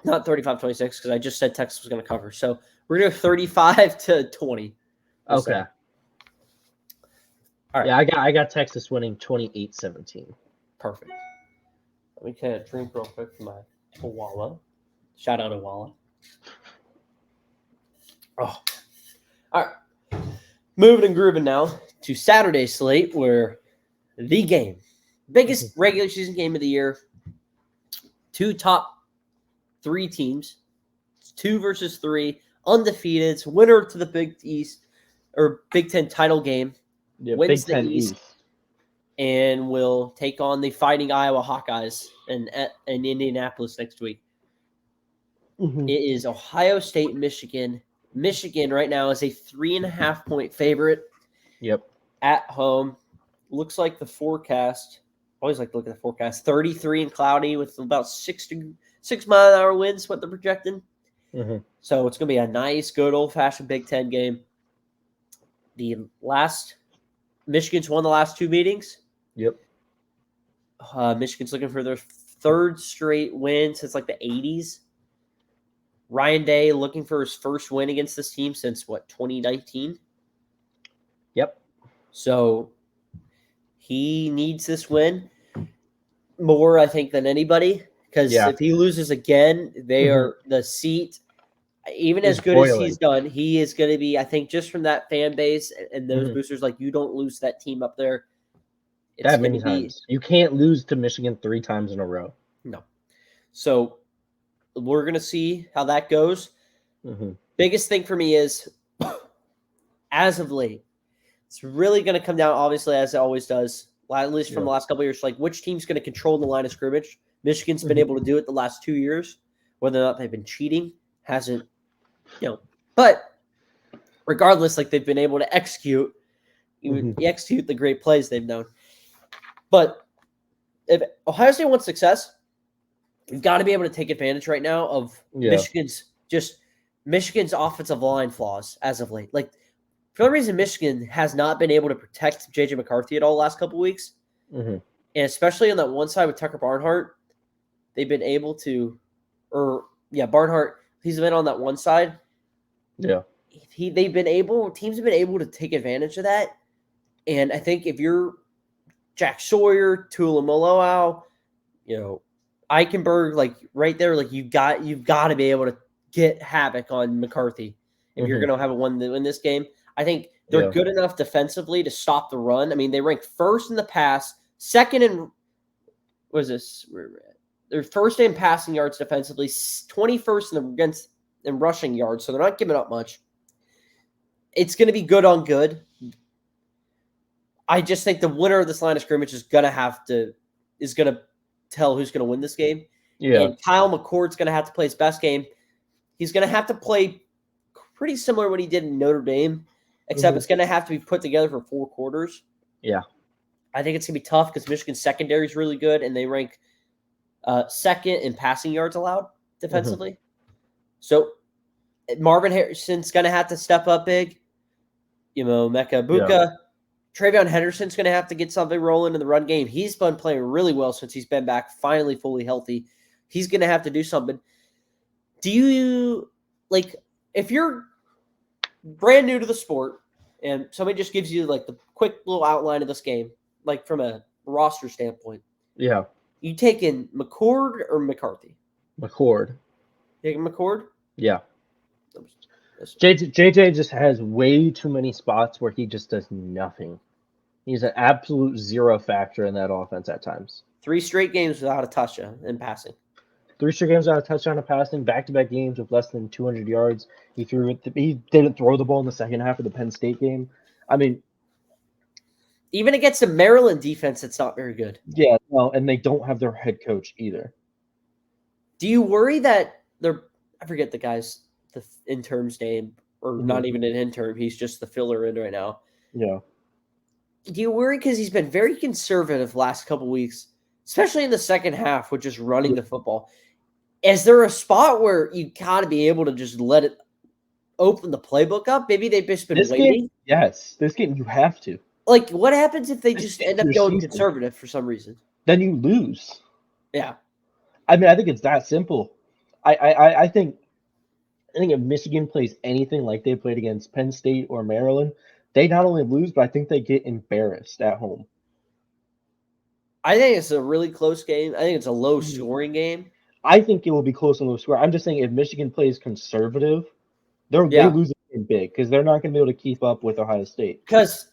Not 35-26, because I just said Texas was going to cover. So we're going to go 35 to 20. Okay. All right. Yeah, I got Texas winning 28-17. Perfect. Let me kind of drink real quick from my Owala. Shout out Owala. Oh. All right. Moving and grooving now to Saturday slate, where the game, biggest regular season game of the year, two top 3 teams, 2 versus 3, undefeated. It's winner to the Big East or Big Ten title game. Yeah, wins Big the Ten East and will take on the Fighting Iowa Hawkeyes in Indianapolis next week. It is Ohio State, Michigan. Michigan right now is a 3.5-point favorite. Yep. At home. Looks like the forecast. Always like to look at the forecast. 33 and cloudy with about 6 mile-an-hour winds, what they're projecting. So it's going to be a nice, good, old-fashioned Big Ten game. Michigan's won the last 2 meetings. Yep. Michigan's looking for their 3rd straight win since like the 80s. Ryan Day looking for his first win against this team since, 2019? Yep. So he needs this win more, I think, than anybody. Because if he loses again, they are the seat. Even as good as he's done, he is going to be, I think, just from that fan base and those boosters, like, you don't lose that team up there. It's that many times. You can't lose to Michigan 3 times in a row. No. So we're going to see how that goes. Biggest thing for me is, as of late, it's really going to come down, obviously, as it always does, at least from the last couple of years, like which team's going to control the line of scrimmage. Michigan's been able to do it the last 2 years. Whether or not they've been cheating hasn't, But regardless, like they've been able to execute the great plays they've known. But if Ohio State wants success, you've got to be able to take advantage right now of Michigan's offensive line flaws as of late. Like, for the reason Michigan has not been able to protect J.J. McCarthy at all the last couple of weeks, and especially on that one side with Tucker Barnhart, they've been able to Barnhart, he's been on that one side. Yeah. Teams have been able to take advantage of that. And I think if you're Jack Sawyer, Tuilamolau, Eichenberg, like right there, like you've got to be able to get havoc on McCarthy if you're going to have a win this game. I think They're good enough defensively to stop the run. I mean, they rank first in the pass, second in what is this? They're first in passing yards defensively, 21st in rushing yards, so they're not giving up much. It's going to be good on good. I just think the winner of this line of scrimmage is going to tell who's going to win this game. Yeah. And Kyle McCord's going to have to play his best game. He's going to have to play pretty similar to what he did in Notre Dame, except it's going to have to be put together for 4 quarters. Yeah. I think it's going to be tough because Michigan's secondary is really good, and they rank second in passing yards allowed defensively. So Marvin Harrison's going to have to step up big. Mecca Buka. Yeah. TreVeyon Henderson's going to have to get something rolling in the run game. He's been playing really well since he's been back, finally fully healthy. He's going to have to do something. Do you, if you're brand new to the sport and somebody just gives you, the quick little outline of this game, from a roster standpoint. Yeah. You taking McCord or McCarthy? McCord. Taking McCord? Yeah. JJ just has way too many spots where he just does nothing. He's an absolute zero factor in that offense at times. 3 straight games without a touchdown in passing. 3 straight games without a touchdown in passing. Back-to-back games with less than 200 yards. He didn't throw the ball in the second half of the Penn State game. I mean, even against the Maryland defense, it's not very good. Yeah, no, and they don't have their head coach either. Do you worry that I forget the intern's name, or not even an intern. He's just the filler in right now. Yeah. Do you worry because he's been very conservative last couple weeks, especially in the second half with just running the football? Is there a spot where you got to be able to just let it open the playbook up? Maybe they've just been waiting. Yes, this game you have to. What happens if they just end up going conservative for some reason? Then you lose. Yeah. I mean, I think it's that simple. I think if Michigan plays anything like they played against Penn State or Maryland, they not only lose, but I think they get embarrassed at home. I think it's a really close game. I think it's a low-scoring game. I think it will be close and low score. I'm just saying if Michigan plays conservative, they lose the game big because they're not going to be able to keep up with Ohio State. Because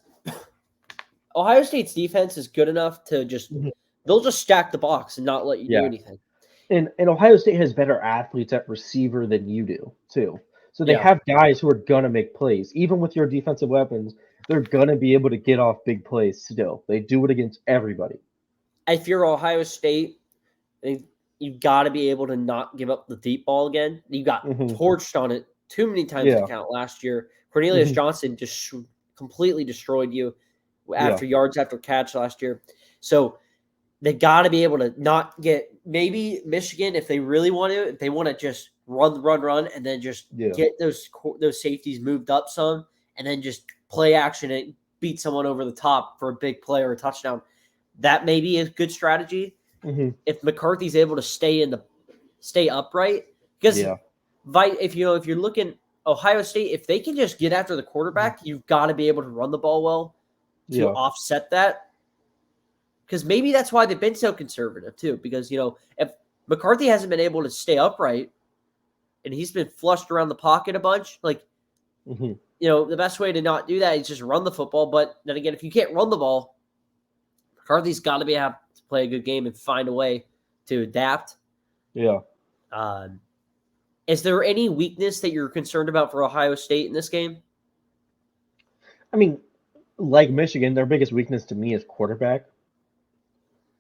Ohio State's defense is good enough to they'll just stack the box and not let you do anything. And Ohio State has better athletes at receiver than you do, too. So they have guys who are going to make plays. Even with your defensive weapons, they're going to be able to get off big plays still. They do it against everybody. If you're Ohio State, you've got to be able to not give up the deep ball again. You got torched on it too many times to count last year. Cornelius Johnson just completely destroyed you after yards after catch last year. So they got to be able to not get – maybe Michigan, if they really want to, if they want to just run, and then just get those safeties moved up some and then just play action and beat someone over the top for a big play or a touchdown, that may be a good strategy. If McCarthy's able to stay upright. Because if you're looking Ohio State, if they can just get after the quarterback, you've got to be able to run the ball well to offset that. Because maybe that's why they've been so conservative too. Because if McCarthy hasn't been able to stay upright and he's been flushed around the pocket a bunch, the best way to not do that is just run the football. But then again, if you can't run the ball, McCarthy's got to have to play a good game and find a way to adapt. Yeah. Is there any weakness that you're concerned about for Ohio State in this game? I mean, like Michigan, their biggest weakness to me is quarterback.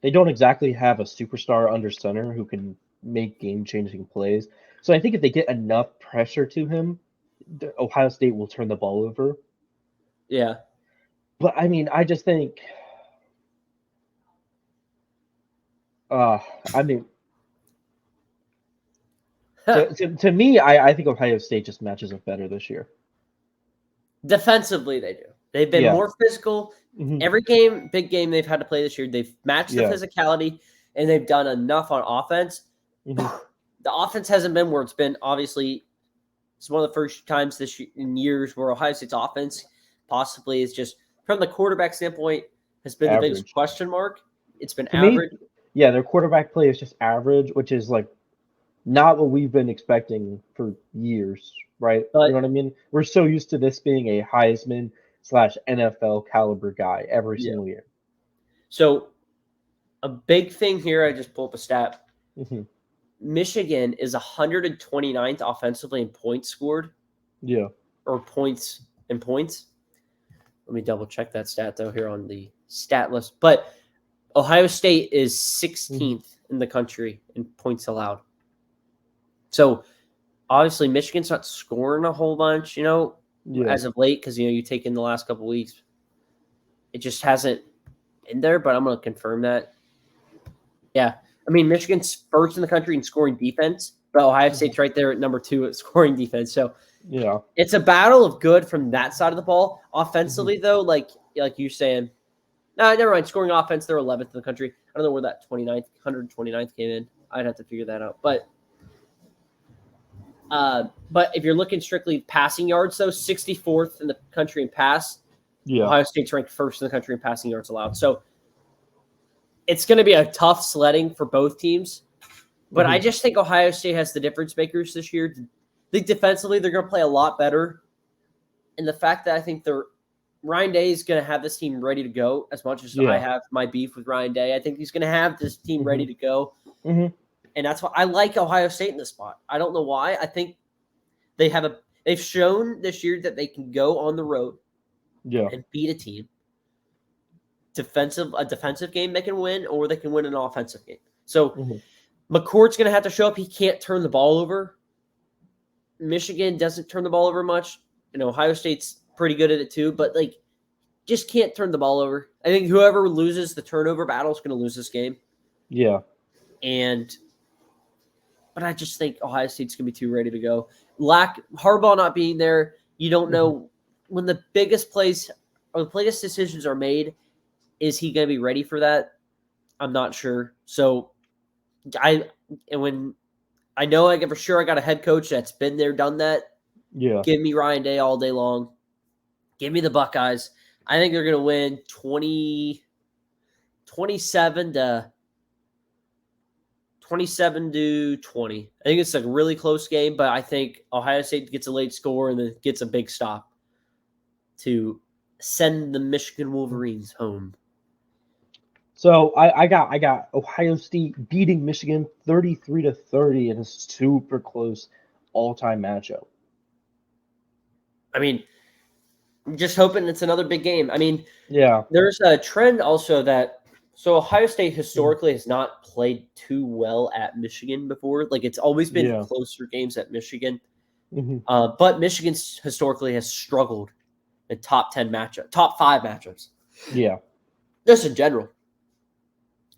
They don't exactly have a superstar under center who can make game-changing plays. So I think if they get enough pressure to him, Ohio State will turn the ball over. Yeah. But, I mean, I just think to me, I think Ohio State just matches up better this year. Defensively, they do. They've been more physical. Every big game they've had to play this year, they've matched the physicality, and they've done enough on offense. The offense hasn't been where it's been. Obviously, it's one of the first times this year, in years where Ohio State's offense possibly is just, from the quarterback standpoint, has been the biggest question mark. It's been average. Their quarterback play is just average, which is not what we've been expecting for years, right? But, you know what I mean? We're so used to this being a Heisman NFL caliber guy every single year. So a big thing here, I just pulled up a stat. Mm-hmm. Michigan is 129th offensively in points scored. Yeah. Or points in points. Let me double check that stat though here on the stat list. But Ohio State is 16th in the country in points allowed. So obviously Michigan's not scoring a whole bunch, as of late, because you take in the last couple of weeks. It just hasn't in there, but I'm going to confirm that. Yeah. I mean, Michigan's first in the country in scoring defense, but Ohio State's right there at number 2 at scoring defense. So it's a battle of good from that side of the ball. Offensively, though, like you're saying, no, never mind. Scoring offense, they're 11th in the country. I don't know where that 129th came in. I'd have to figure that out. But if you're looking strictly passing yards, though, 64th in the country in pass. Yeah. Ohio State's ranked first in the country in passing yards allowed. So it's going to be a tough sledding for both teams. But I just think Ohio State has the difference makers this year. I think defensively they're going to play a lot better. And the fact that I think Ryan Day is going to have this team ready to go, as much as I have my beef with Ryan Day. I think he's going to have this team ready to go. And that's why I like Ohio State in this spot. I don't know why. I think they've shown this year that they can go on the road and beat a team. A defensive game they can win, or they can win an offensive game. So McCourt's going to have to show up. He can't turn the ball over. Michigan doesn't turn the ball over much. Ohio State's pretty good at it too, but just can't turn the ball over. I think whoever loses the turnover battle is going to lose this game. Yeah. But I just think Ohio State's going to be too ready to go. Harbaugh not being there, you don't know when the biggest plays or the biggest decisions are made. Is he going to be ready for that? I'm not sure. So I know for sure I got a head coach that's been there, done that. Yeah. Give me Ryan Day all day long. Give me the Buckeyes. I think they're going to win 27 to 20. I think it's a really close game, but I think Ohio State gets a late score and then gets a big stop to send the Michigan Wolverines home. So I got Ohio State beating Michigan 33-30 in a super close all-time matchup. I mean, I'm just hoping it's another big game. I mean, there's a trend also so Ohio State historically has not played too well at Michigan before. It's always been closer games at Michigan. But Michigan historically has struggled in top 5 matchups. Yeah. Just in general.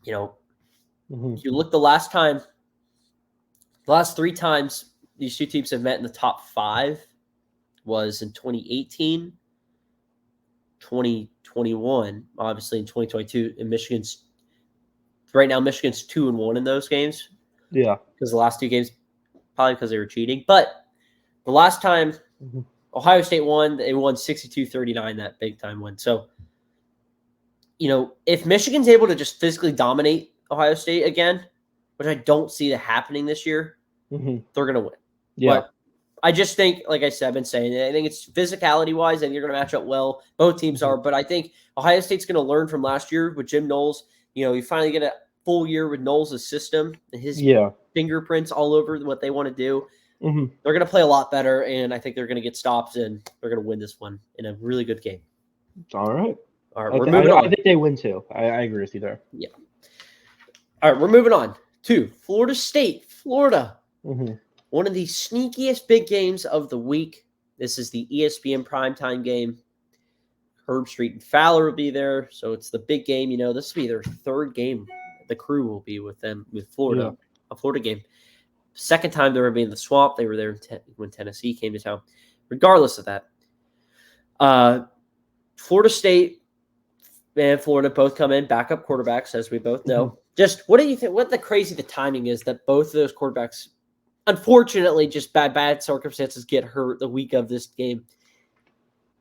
If you look the last 3 times these two teams have met in the top 5 was in 2018, 2021, obviously in 2022. And Michigan's 2-1 in those games. Yeah. Because the last 2 games, probably because they were cheating. But the last time Ohio State won, they won 62-39, that big time win. So, if Michigan's able to just physically dominate Ohio State again, which I don't see that happening this year, they're going to win. Yeah. But I just think, like I said, I've been saying, I think it's physicality-wise, and you're going to match up well. Both teams are. But I think Ohio State's going to learn from last year with Jim Knowles. You finally get a full year with Knowles' system and his fingerprints all over what they want to do. They're going to play a lot better, and I think they're going to get stops, and they're going to win this one in a really good game. All right. All right, we're moving on. I think they win too. I agree with you there. Yeah. All right, we're moving on to Florida State, Florida. One of the sneakiest big games of the week. This is the ESPN primetime game. Herb Street and Fowler will be there, so it's the big game. This will be their 3rd game. The crew will be with them, with Florida, a Florida game. Second time they were in the Swamp. They were there when Tennessee came to town. Regardless of that, Florida State and Florida both come in backup quarterbacks, as we both know. Just what do you think? What the timing is that both of those quarterbacks, unfortunately, just bad circumstances, get hurt the week of this game,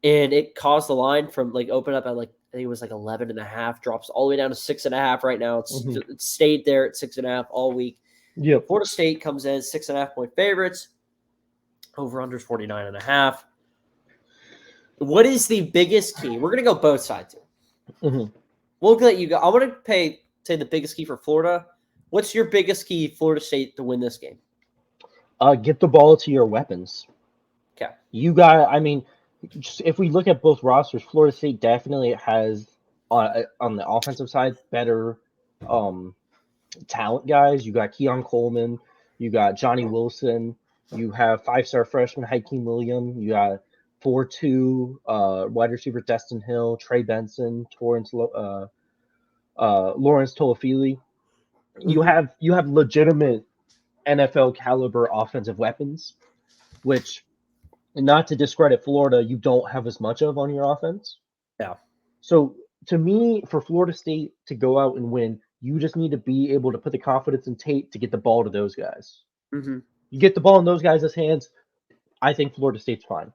and it caused the line from open up at I think it was 11.5, drops all the way down to 6.5 right now. It's stayed there at 6.5 all week. Yeah, Florida State comes in 6.5 point favorites. Over under 49.5. What is the biggest key? We're gonna go both sides here. Mm-hmm. We'll let you go. I want to say the biggest key for Florida. What's your biggest key, Florida State, to win this game? Get the ball to your weapons. Okay. If we look at both rosters, Florida State definitely has on the offensive side better talent guys. You got Keon Coleman, you got Johnny Wilson, you have 5-star freshman Hakeem Williams, you got 4-2 wide receiver Destin Hill, Trey Benson, Lawrence Tolafili. You have legitimate NFL caliber offensive weapons, which, not to discredit Florida, you don't have as much of on your offense. Yeah. So to me, for Florida State to go out and win, you just need to be able to put the confidence in Tate to get the ball to those guys. Mm-hmm. You get the ball in those guys' hands, I think Florida State's fine.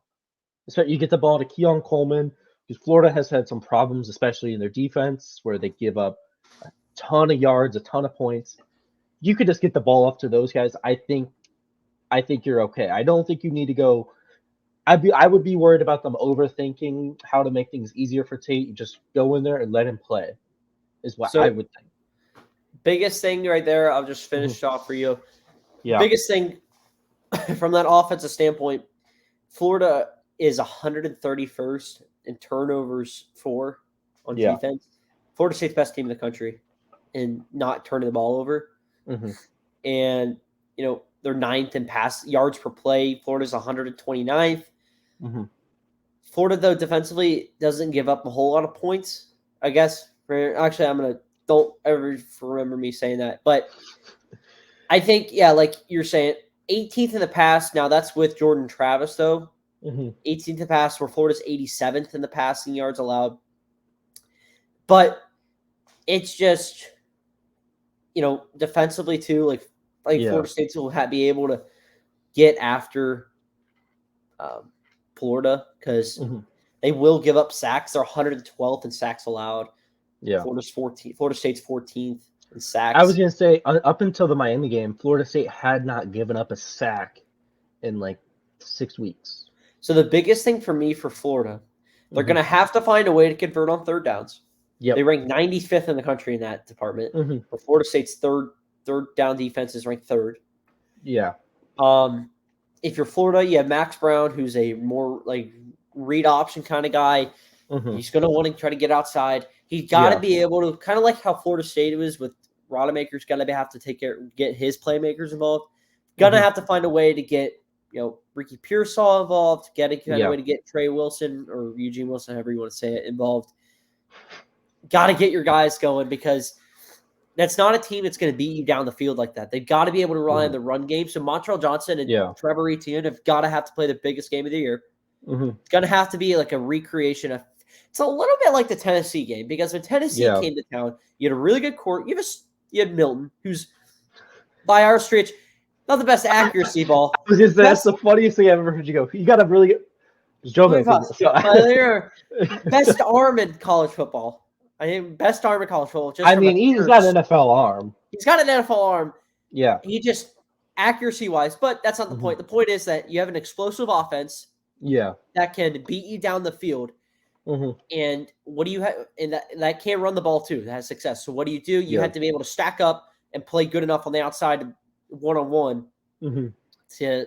So you get the ball to Keon Coleman, because Florida has had some problems, especially in their defense, where they give up a ton of yards, a ton of points. You could just get the ball up to those guys. I think you're okay. I don't think you need to go. I would be worried about them overthinking how to make things easier for Tate. You just go in there and let him play, is what I would think. Biggest thing right there, I'll just finish off for you. Yeah. Biggest thing from that offensive standpoint, Florida is 131st in turnovers for on defense. Florida State's best team in the country in not turning the ball over. Mm-hmm. And, they're 9th in pass yards per play. Florida's 129th. Mm-hmm. Florida, though, defensively doesn't give up a whole lot of points, I guess. Actually, don't ever remember me saying that. But I think, like you're saying, 18th in the pass. Now, that's with Jordan Travis, though. Mm-hmm. 18th in the pass, where Florida's 87th in the passing yards allowed. But it's just, defensively, too, like Florida State will be able to get after Florida, because they will give up sacks. They're 112th in sacks allowed. Yeah. Florida State's 14th in sacks. I was going to say, up until the Miami game, Florida State had not given up a sack in 6 weeks. So the biggest thing for me for Florida, they're going to have to find a way to convert on third downs. Yep. They rank 95th in the country in that department. Mm-hmm. But Florida State's third down defense is ranked 3rd. Yeah. If you're Florida, you have Max Brown, who's a more read option kind of guy. Mm-hmm. He's going to want to try to get outside. He's got to be able to, kind of like how Florida State was with Rodemaker's, got to have to get his playmakers involved. Got to have to find a way to get Ricky Pearsall involved. Got to find a way to get Trey Wilson or Eugene Wilson, however you want to say it, involved. Got to get your guys going, because that's not a team that's going to beat you down the field like that. They've got to be able to rely on the run game. So Montreal Johnson and Trevor Etienne have got to play the biggest game of the year. Mm-hmm. It's going to have to be a recreation of. It's a little bit like the Tennessee game, because when Tennessee came to town, you had a really good court. You had Milton, who's by our stretch not the best accuracy ball. That's the funniest thing I've ever heard you go. You got a really good. Joe Milton. Best arm in college football. I think best arm in college football. He's got an NFL arm. He's got an NFL arm. Yeah. He just accuracy-wise, but that's not the point. The point is that you have an explosive offense. Yeah. That can beat you down the field. Mm-hmm. And what do you have? And that can run the ball too. That has success. So what do? You have to be able to stack up and play good enough on the outside, one-on-one, to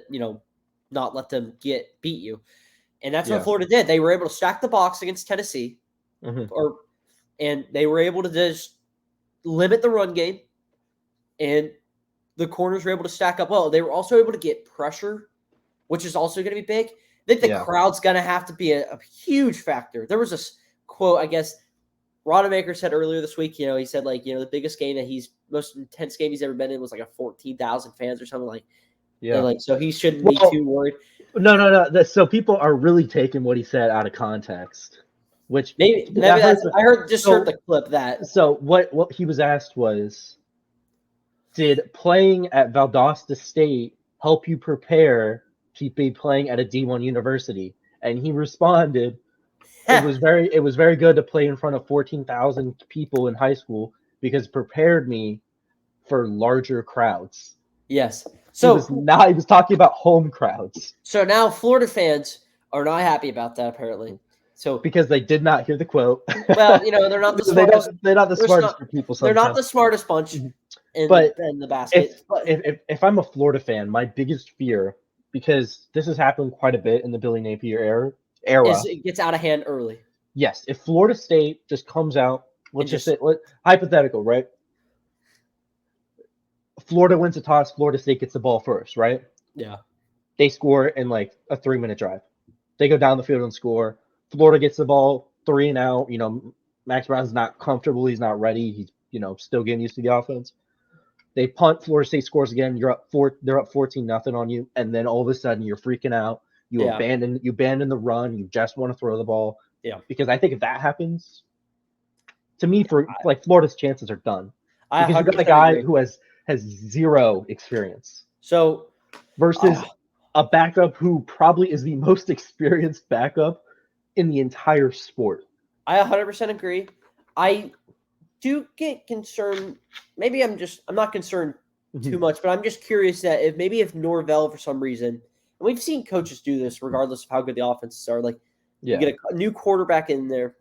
not let them beat you. And that's what Florida did. They were able to stack the box against Tennessee, and they were able to just limit the run game, and the corners were able to stack up well. They were also able to get pressure, which is also going to be big. I think the crowd's going to have to be a huge factor. There was a quote, I guess, Rodemaker said earlier this week, he said, the biggest game most intense game he's ever been in was a 14,000 fans or something so he shouldn't be too worried. No. So people are really taking what he said out of context, which maybe I heard the clip that. So what he was asked was, did playing at Valdosta State help you prepare to be playing at a D1 university? And he responded, it was very good to play in front of 14,000 people in high school, because it prepared me for larger crowds. Yes. So he was talking about home crowds. So now Florida fans are not happy about that, apparently. So because they did not hear the quote. Well, they're not the smartest. They're not the smartest people. They're Sometimes. not the smartest bunch in But the basket. if I'm a Florida fan, my biggest fear, because this has happened quite a bit in the Billy Napier era, is it gets out of hand early. Yes, if Florida State just comes out, let's just say, hypothetical, right? Florida wins the toss, Florida State gets the ball first, right? Yeah. They score in like a 3-minute drive. They go down the field and score. Florida gets the ball 3 and out. Max Brown's not comfortable. He's not ready. He's, still getting used to the offense. They punt. Florida State scores again. They're up 14-0 on you, and then all of a sudden you're freaking out. You abandon the run. You just want to throw the ball. Yeah. Because I think if that happens, to me, Florida's chances are done. Because you've got a guy who has zero experience. So versus a backup who probably is the most experienced backup in the entire sport. I 100% agree. I do get concerned. Maybe I'm not concerned too much, but I'm just curious that if Norvell, for some reason, and we've seen coaches do this regardless of how good the offenses are, like you get a new quarterback in there,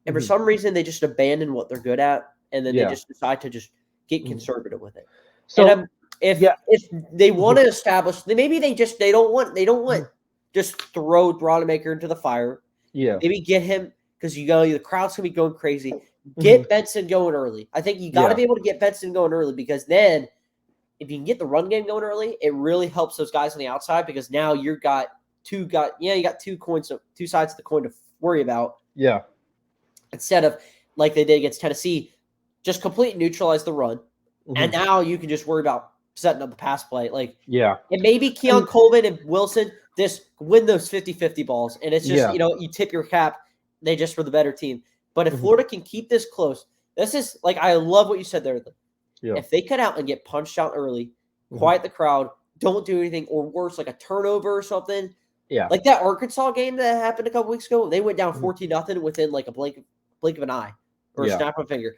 and for some reason they just abandon what they're good at, and then they just decide to just get conservative with it. So if they want to establish, maybe they don't want just throw Rodemaker into the fire. Yeah, maybe get him because the crowd's gonna be going crazy. Get Benson going early. I think you got to be able to get Benson going early because then if you can get the run game going early, it really helps those guys on the outside because now you got two sides of the coin to worry about. Yeah. Instead of like they did against Tennessee, just completely neutralize the run. And now you can just worry about setting up the pass play. And maybe Keon Coleman and Wilson just win those 50-50 balls. And it's just, you tip your cap. They just were the better team. But if Florida can keep this close, this is I love what you said there. Yeah. If they cut out and get punched out early, quiet the crowd, don't do anything, or worse, like a turnover or something. Yeah. Like that Arkansas game that happened a couple weeks ago, they went down 14-0 within like a blink of an eye or a snap of a finger.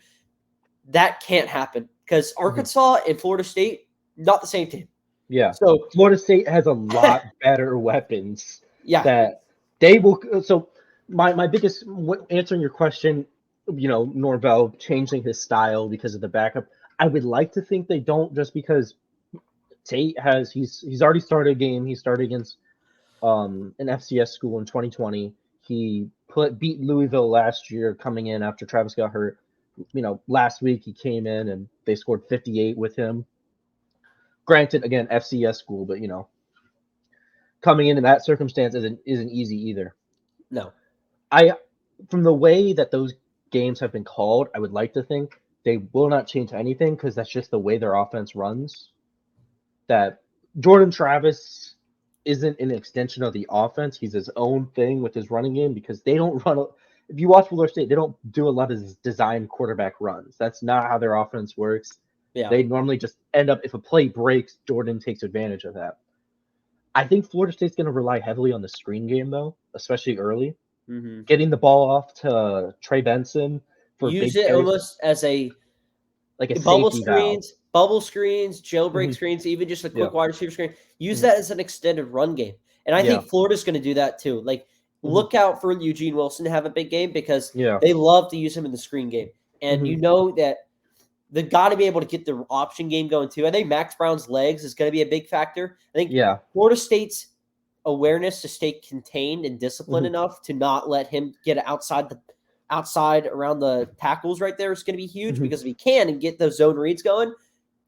That can't happen because Arkansas and Florida State, not the same team. Yeah. So Florida State has a lot better weapons. Yeah. That they will. So my biggest answering your question, Norvell changing his style because of the backup. I would like to think they don't just because Tate he's already started a game. He started against an FCS school in 2020. He beat Louisville last year coming in after Travis got hurt. Last week he came in and they scored 58 with him. Granted, again, FCS school, but coming into that circumstance isn't easy either. No. From the way that those games have been called, I would like to think they will not change anything because that's just the way their offense runs. That Jordan Travis isn't an extension of the offense. He's his own thing with his running game because they don't run. If you watch Florida State, they don't do a lot of design quarterback runs. That's not how their offense works. Yeah. They normally just end up, if a play breaks, Jordan takes advantage of that. I think Florida State's going to rely heavily on the screen game, though, especially early. Getting the ball off to Trey Benson for use it almost as a bubble screens, jailbreak screens, even just a quick wide receiver screen. Use that as an extended run game. And I think Florida's going to do that too. Look out for Eugene Wilson to have a big game because they love to use him in the screen game. And that they've got to be able to get the option game going too. I think Max Brown's legs is going to be a big factor. I think Florida State's awareness to stay contained and disciplined enough to not let him get outside around the tackles right there is going to be huge because if he can and get those zone reads going,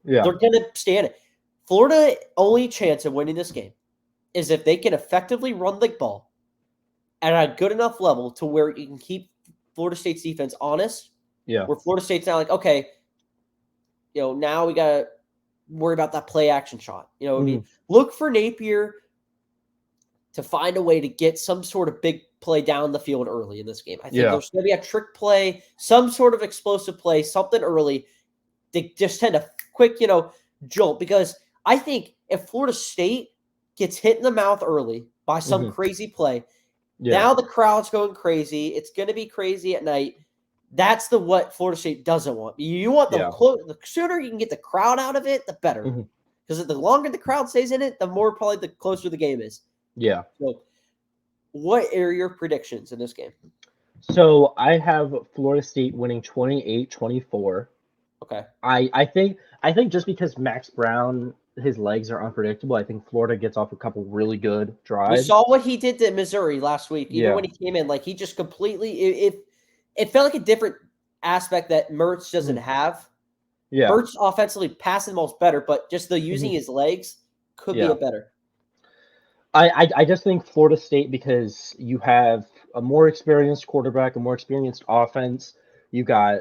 they're going to stand it. Florida only chance of winning this game is if they can effectively run the ball at a good enough level to where you can keep Florida State's defense honest. Yeah. Where Florida State's not like, okay, now we got to worry about that play action shot. I mean, look for Napier to find a way to get some sort of big play down the field early in this game. I think there's going to be a trick play, some sort of explosive play, something early. They just tend to quick, jolt because I think if Florida State gets hit in the mouth early by some crazy play, now the crowd's going crazy. It's going to be crazy at night. That's what Florida State doesn't want. You want the sooner you can get the crowd out of it, the better. Because the longer the crowd stays in it, the more probably the closer the game is. Yeah. So what are your predictions in this game? So I have Florida State winning 28-24. Okay. I think just because Max Brown, his legs are unpredictable, I think Florida gets off a couple really good drives. We saw what he did to Missouri last week. Even when he came in, like he just completely it felt like a different aspect that Mertz doesn't have. Yeah. Mertz offensively passing the most better, but just the using his legs could be a better. I just think Florida State, because you have a more experienced quarterback, a more experienced offense, you got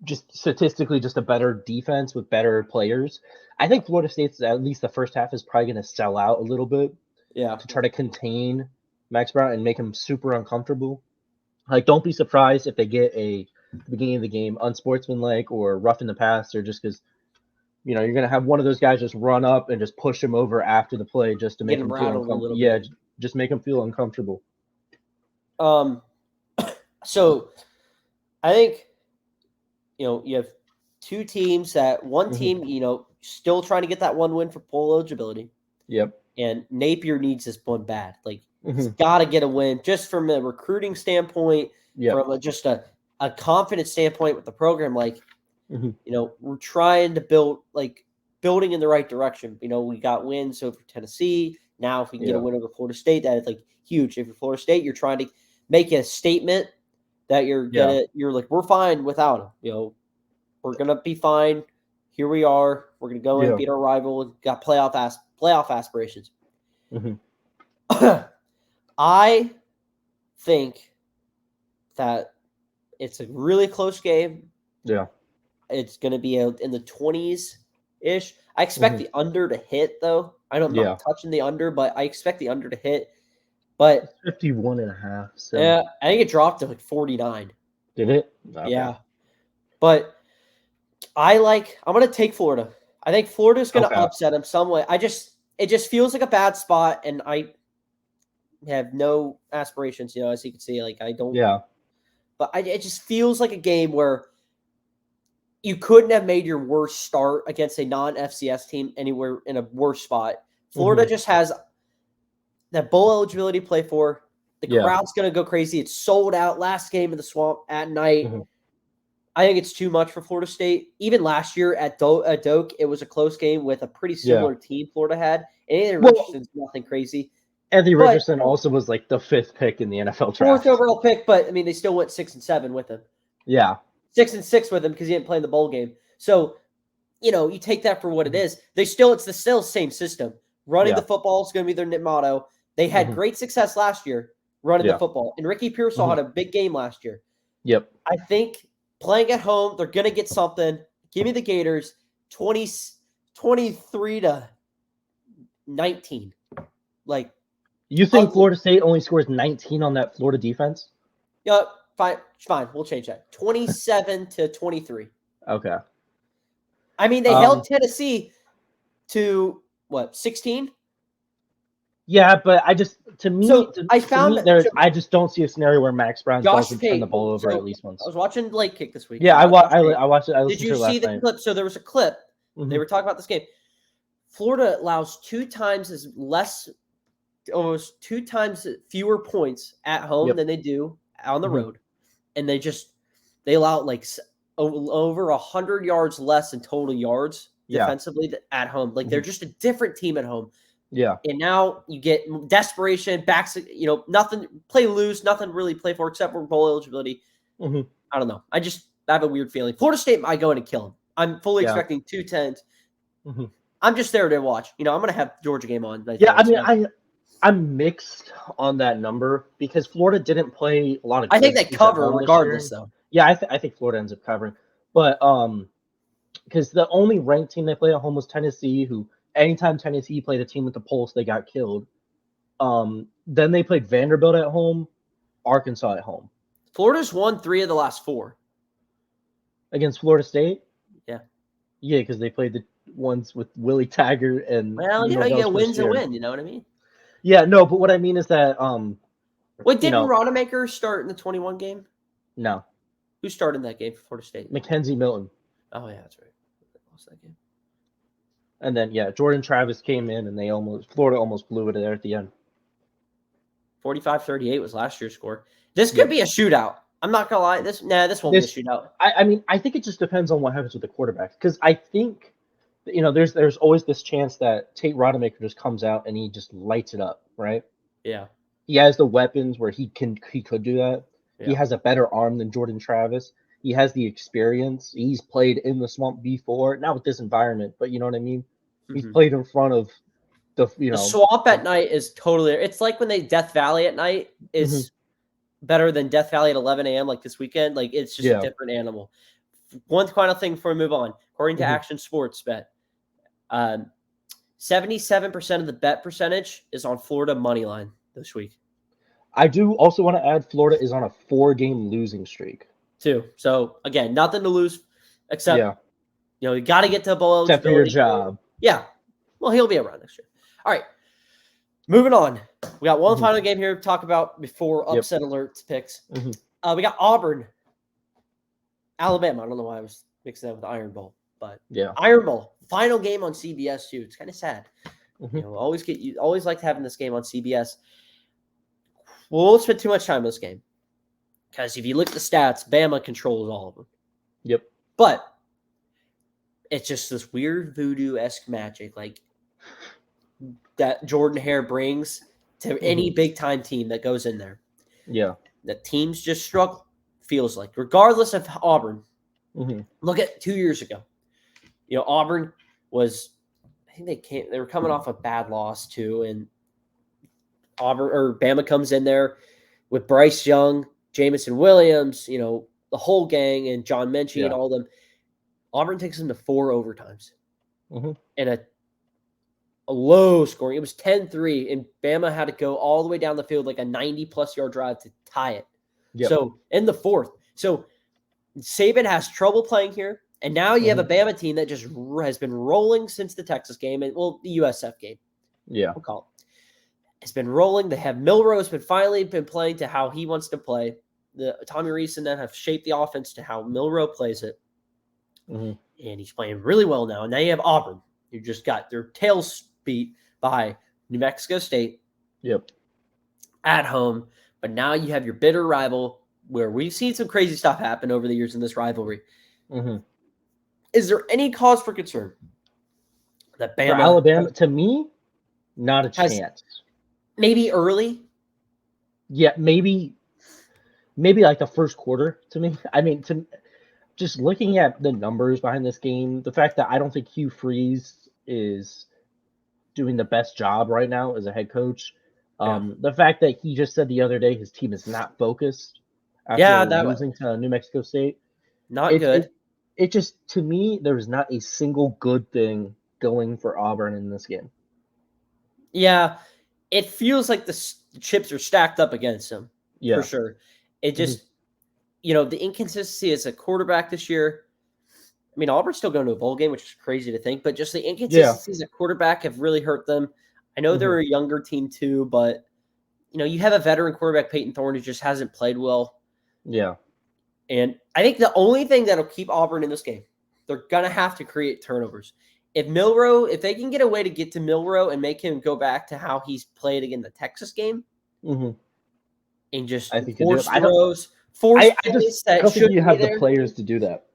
just statistically just a better defense with better players. I think Florida State's, at least the first half, is probably going to sell out a little bit. Yeah. To try to contain Max Brown and make him super uncomfortable. Like, don't be surprised if they get the beginning of the game unsportsmanlike or rough in the pass, or just because you're going to have one of those guys just run up and just push him over after the play just to make him feel uncomfortable. Yeah, just make him feel uncomfortable. So I think, you have two teams that one team, still trying to get that one win for bowl eligibility. Yep. And Napier needs this one bad. Like, he's got to get a win just from a recruiting standpoint, from just a confidence standpoint with the program. Like, we're trying to building in the right direction. We got wins over Tennessee. Now, if we can get a win over Florida State, that is like huge. If you're Florida State, you're trying to make a statement that you're like, we're fine without him. We're gonna be fine. Here we are. We're gonna go and beat our rival and got playoff aspirations. I think that it's a really close game. Yeah. It's going to be in the 20s-ish. I expect the under to hit, though. I'm not touching the under, but I expect the under to hit. But 51.5. So. Yeah, I think it dropped to like 49. Did it? Okay. Yeah. But I'm going to take Florida. I think Florida's going to upset them some way. It just feels like a bad spot, and I have no aspirations, as you can see. Like, I don't. Yeah. But it just feels like a game where you couldn't have made your worst start against a non-FCS team anywhere in a worse spot. Florida just has that bowl eligibility to play for. The crowd's going to go crazy. It's sold out. Last game in the Swamp at night. I think it's too much for Florida State. Even last year at Doak, it was a close game with a pretty similar team Florida had. And Anthony Richardson's nothing crazy. Anthony Richardson also was like the 5th pick in the NFL draft. 4th overall pick, but I mean, they still went 6-7 with him. Yeah. 6-6 with him because he didn't play in the bowl game. So, you take that for what it is. It's still the same system. Running the football is going to be their motto. They had great success last year running the football. And Ricky Pearsall had a big game last year. Yep. I think playing at home, they're going to get something. Give me the Gators 23-19. Like, you think Florida State only scores 19 on that Florida defense? Yeah, fine. We'll change that. 27-23. Okay. I mean, they held Tennessee to 16? Yeah, but I just I just don't see a scenario where Max Brown doesn't turn the ball over at least once. I was watching Lake Kick this week. Yeah, I watched it. Did you see the clip? So there was a clip. They were talking about this game. Florida allows almost 2 times fewer points at home than they do on the road, and they allow over 100 yards less in total yards defensively at home. Like, they're just a different team at home. Yeah. And now you get desperation, backs, nothing, play loose, nothing really play for except for bowl eligibility. I don't know. I have a weird feeling. Florida State might go in and kill them. I'm fully expecting 2-10. I'm just there to watch. I'm going to have Georgia game on. I'm mixed on that number because Florida didn't play a lot of. I think they cover regardless, though. Yeah, I think Florida ends up covering, but because the only ranked team they played at home was Tennessee, who anytime Tennessee played a team with the pulse, they got killed. Then they played Vanderbilt at home, Arkansas at home. Florida's won 3 of the last 4 against Florida State. Yeah, because they played the ones with Willie Taggart and. Well, you get wins a win. You know what I mean? Yeah, no, but what I mean is that didn't Rodemaker start in the 21 game? No. Who started in that game for Florida State? Mackenzie Milton. Oh yeah, that's right. Lost that game. And then Jordan Travis came in and Florida almost blew it there at the end. 45-38 was last year's score. This could be a shootout. I'm not gonna lie. This won't be a shootout. I mean, I think it just depends on what happens with the quarterback. Because I think, there's always this chance that Tate Rodemaker just comes out and he just lights it up, right? Yeah. He has the weapons where he could do that. Yeah. He has a better arm than Jordan Travis. He has the experience. He's played in the swamp before, not with this environment, but you know what I mean? He's played in front of the swamp at night is totally. It's like when Death Valley at night is better than Death Valley at 11 a.m. like this weekend. Like it's just a different animal. One final thing before we move on. According to Action Sports Bet, 77% of the bet percentage is on Florida money line this week. I do also want to add Florida is on a 4-game losing streak too. So again, nothing to lose except you got to get to a bowl. Except for your job. Yeah. Well, he'll be around next year. All right. Moving on. We got one final game here to talk about before upset alerts picks. We got Auburn, Alabama. I don't know why I was mixing that with Iron Bowl, but Iron Bowl final game on CBS too. It's kind of sad. Always liked having this game on CBS. We won't spend too much time on this game because if you look at the stats, Bama controls all of them. Yep. But it's just this weird voodoo-esque magic like that Jordan Hare brings to any big-time team that goes in there. Yeah. The teams just struggle, feels like, regardless of Auburn. Look at 2 years ago. Auburn was, I think they were coming off a bad loss too, and Bama comes in there with Bryce Young, Jamison Williams, the whole gang, and John Menchie and all of them. Auburn takes them to 4 overtimes and a low scoring. It was 10-3, and Bama had to go all the way down the field like a 90-plus yard drive to tie it. So in the 4th. So Saban has trouble playing here, and now you have a Bama team that just has been rolling since the Texas game and, the USF game. Yeah. We'll call it. It's been rolling. They have Milrow finally been playing to how he wants to play. Tommy Rees and them have shaped the offense to how Milrow plays it. And he's playing really well now. And now you have Auburn, who just got their tails beat by New Mexico State at home. But now you have your bitter rival where we've seen some crazy stuff happen over the years in this rivalry. Is there any cause for concern that Bama? For Alabama, to me, not a chance. Maybe early? Yeah, maybe like the first quarter to me. I mean, just looking at the numbers behind this game, the fact that I don't think Hugh Freeze is doing the best job right now as a head coach. The fact that he just said the other day his team is not focused after losing to New Mexico State. Not good. It just, to me, there is not a single good thing going for Auburn in this game. Yeah, it feels like the chips are stacked up against him, for sure. It just, the inconsistency as a quarterback this year. I mean, Auburn's still going to a bowl game, which is crazy to think, but just the inconsistencies at quarterback have really hurt them. I know they're a younger team too, but, you have a veteran quarterback, Peyton Thorne, who just hasn't played well. Yeah. And I think the only thing that'll keep Auburn in this game, they're going to have to create turnovers. If they can get a way to get to Milrow and make him go back to how he's played again the Texas game, and just force throws, I don't think you have the players to do that.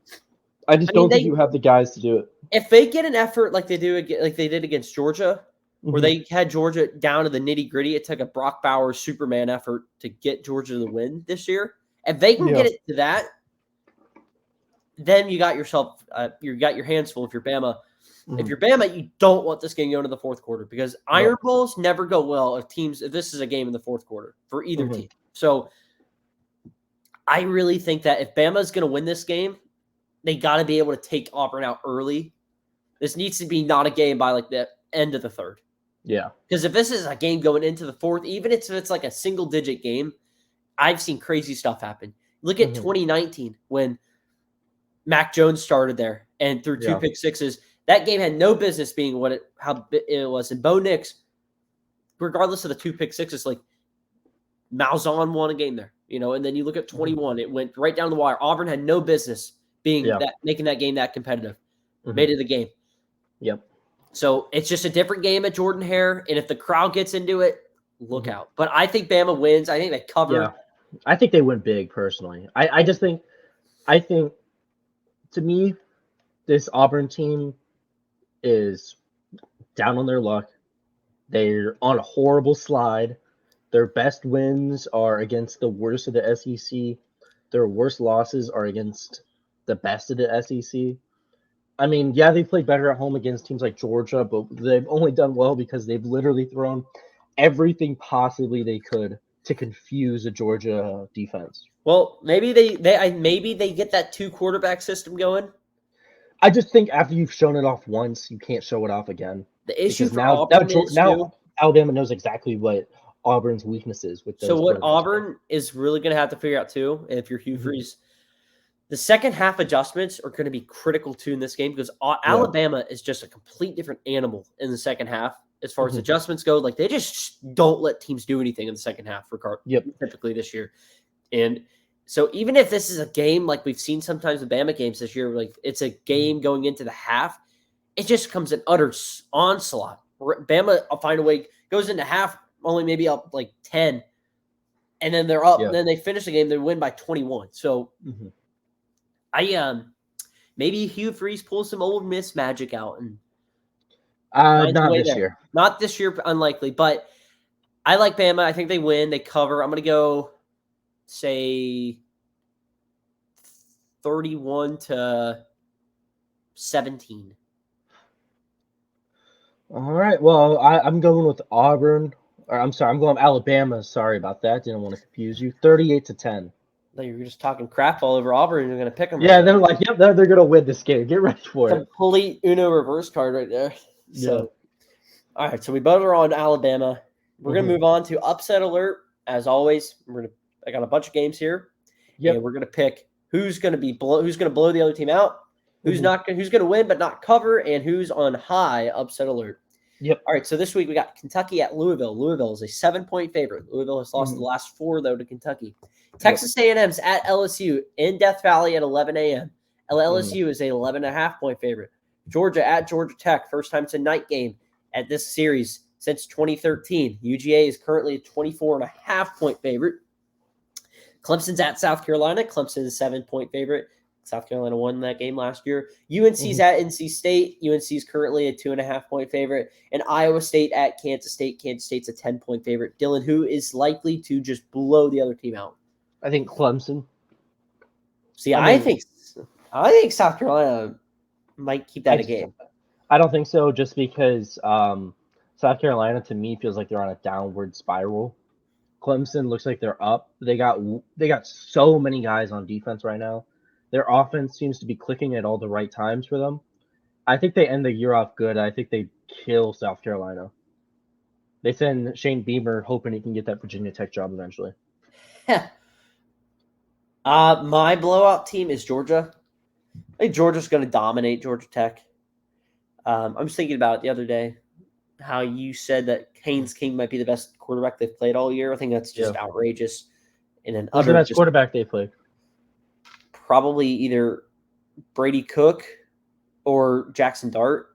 I don't think you have the guys to do it. If they get an effort like they did against Georgia, where they had Georgia down to the nitty gritty, it took a Brock Bowers Superman effort to get Georgia the win this year. If they can get it to that, then you got yourself, you got your hands full if you're Bama. If you're Bama, you don't want this game going to the fourth quarter because Iron Bowls never go well if this is a game in the fourth quarter for either team. So I really think that if Bama is going to win this game, they got to be able to take Auburn out early. This needs to be not a game by like the end of the third. Yeah. Because if this is a game going into the fourth, even if it's like a single-digit game, I've seen crazy stuff happen. Look at 2019 when Mac Jones started there and threw 2 pick sixes. That game had no business being how it was. And Bo Nix, regardless of the 2 pick sixes, like Malzahn won a game there, and then you look at 21, it went right down the wire. Auburn had no business being making that game that competitive. Made it a game. Yep. So it's just a different game at Jordan Hare. And if the crowd gets into it, look out. But I think Bama wins. I think they cover. Yeah, I think they win big personally. I think to me, this Auburn team is down on their luck. They're on a horrible slide. Their best wins are against the worst of the SEC. Their worst losses are against the best of the SEC. I mean, yeah, they played better at home against teams like Georgia, but they've only done well because they've literally thrown everything possibly they could to confuse a Georgia defense. Well, maybe they get that 2-quarterback system going. I just think after you've shown it off once, you can't show it off again. The issue Because for Auburn is now Alabama knows exactly what Auburn's weakness is with those. So what Auburn is really going to have to figure out too, if you're Hugh Freeze, the second half adjustments are going to be critical too in this game because Alabama is just a complete different animal in the second half as far as adjustments go. Like they just don't let teams do anything in the second half typically this year. And so even if this is a game like we've seen sometimes with Bama games this year, like it's a game going into the half, it just comes an utter onslaught. Bama will find a way, goes into half, only maybe up like 10, and then they're up. And then they finish the game, they win by 21. So maybe Hugh Freeze pulls some Old Miss magic out and not this year. Not this year, unlikely. But I like Bama. I think they win. They cover. I'm going to go say 31-17. All right. Well, I'm going with Auburn. Or I'm sorry, I'm going Alabama. Sorry about that. Didn't want to confuse you. 38-10. You were just talking crap all over Auburn, and you're going to pick them. Yeah, they're like, yep, they're going to win this game. Get ready for it. Complete Uno reverse card right there. So, all right. So we both are on Alabama. We're going to move on to upset alert. As always, I got a bunch of games here. And we're going to pick who's going to blow the other team out, who's going to win but not cover, and who's on high upset alert. Yep. All right, so this week we got Kentucky at Louisville. Louisville is a 7-point favorite. Louisville has lost the last 4, though, to Kentucky. Texas A&M's at LSU in Death Valley at 11 a.m. LSU is a 11.5-point favorite. Georgia at Georgia Tech, first time it's a night game at this series since 2013. UGA is currently a 24.5-point favorite. Clemson's at South Carolina. Clemson is a 7-point favorite. South Carolina won that game last year. UNC's at NC State. UNC is currently a 2.5-point favorite. And Iowa State at Kansas State. Kansas State's a 10-point favorite. Dylan, who is likely to just blow the other team out? I think Clemson. See, I think South Carolina might keep that a game. I don't think so, just because South Carolina to me feels like they're on a downward spiral. Clemson looks like they're up. They got so many guys on defense right now. Their offense seems to be clicking at all the right times for them. I think they end the year off good. I think they kill South Carolina. They send Shane Beamer hoping he can get that Virginia Tech job eventually. My blowout team is Georgia. I think Georgia's going to dominate Georgia Tech. I was thinking about it the other day, how you said that Haynes King might be the best quarterback they've played all year. I think that's just outrageous. And then Who's the best quarterback they played? Probably either Brady Cook or Jackson Dart.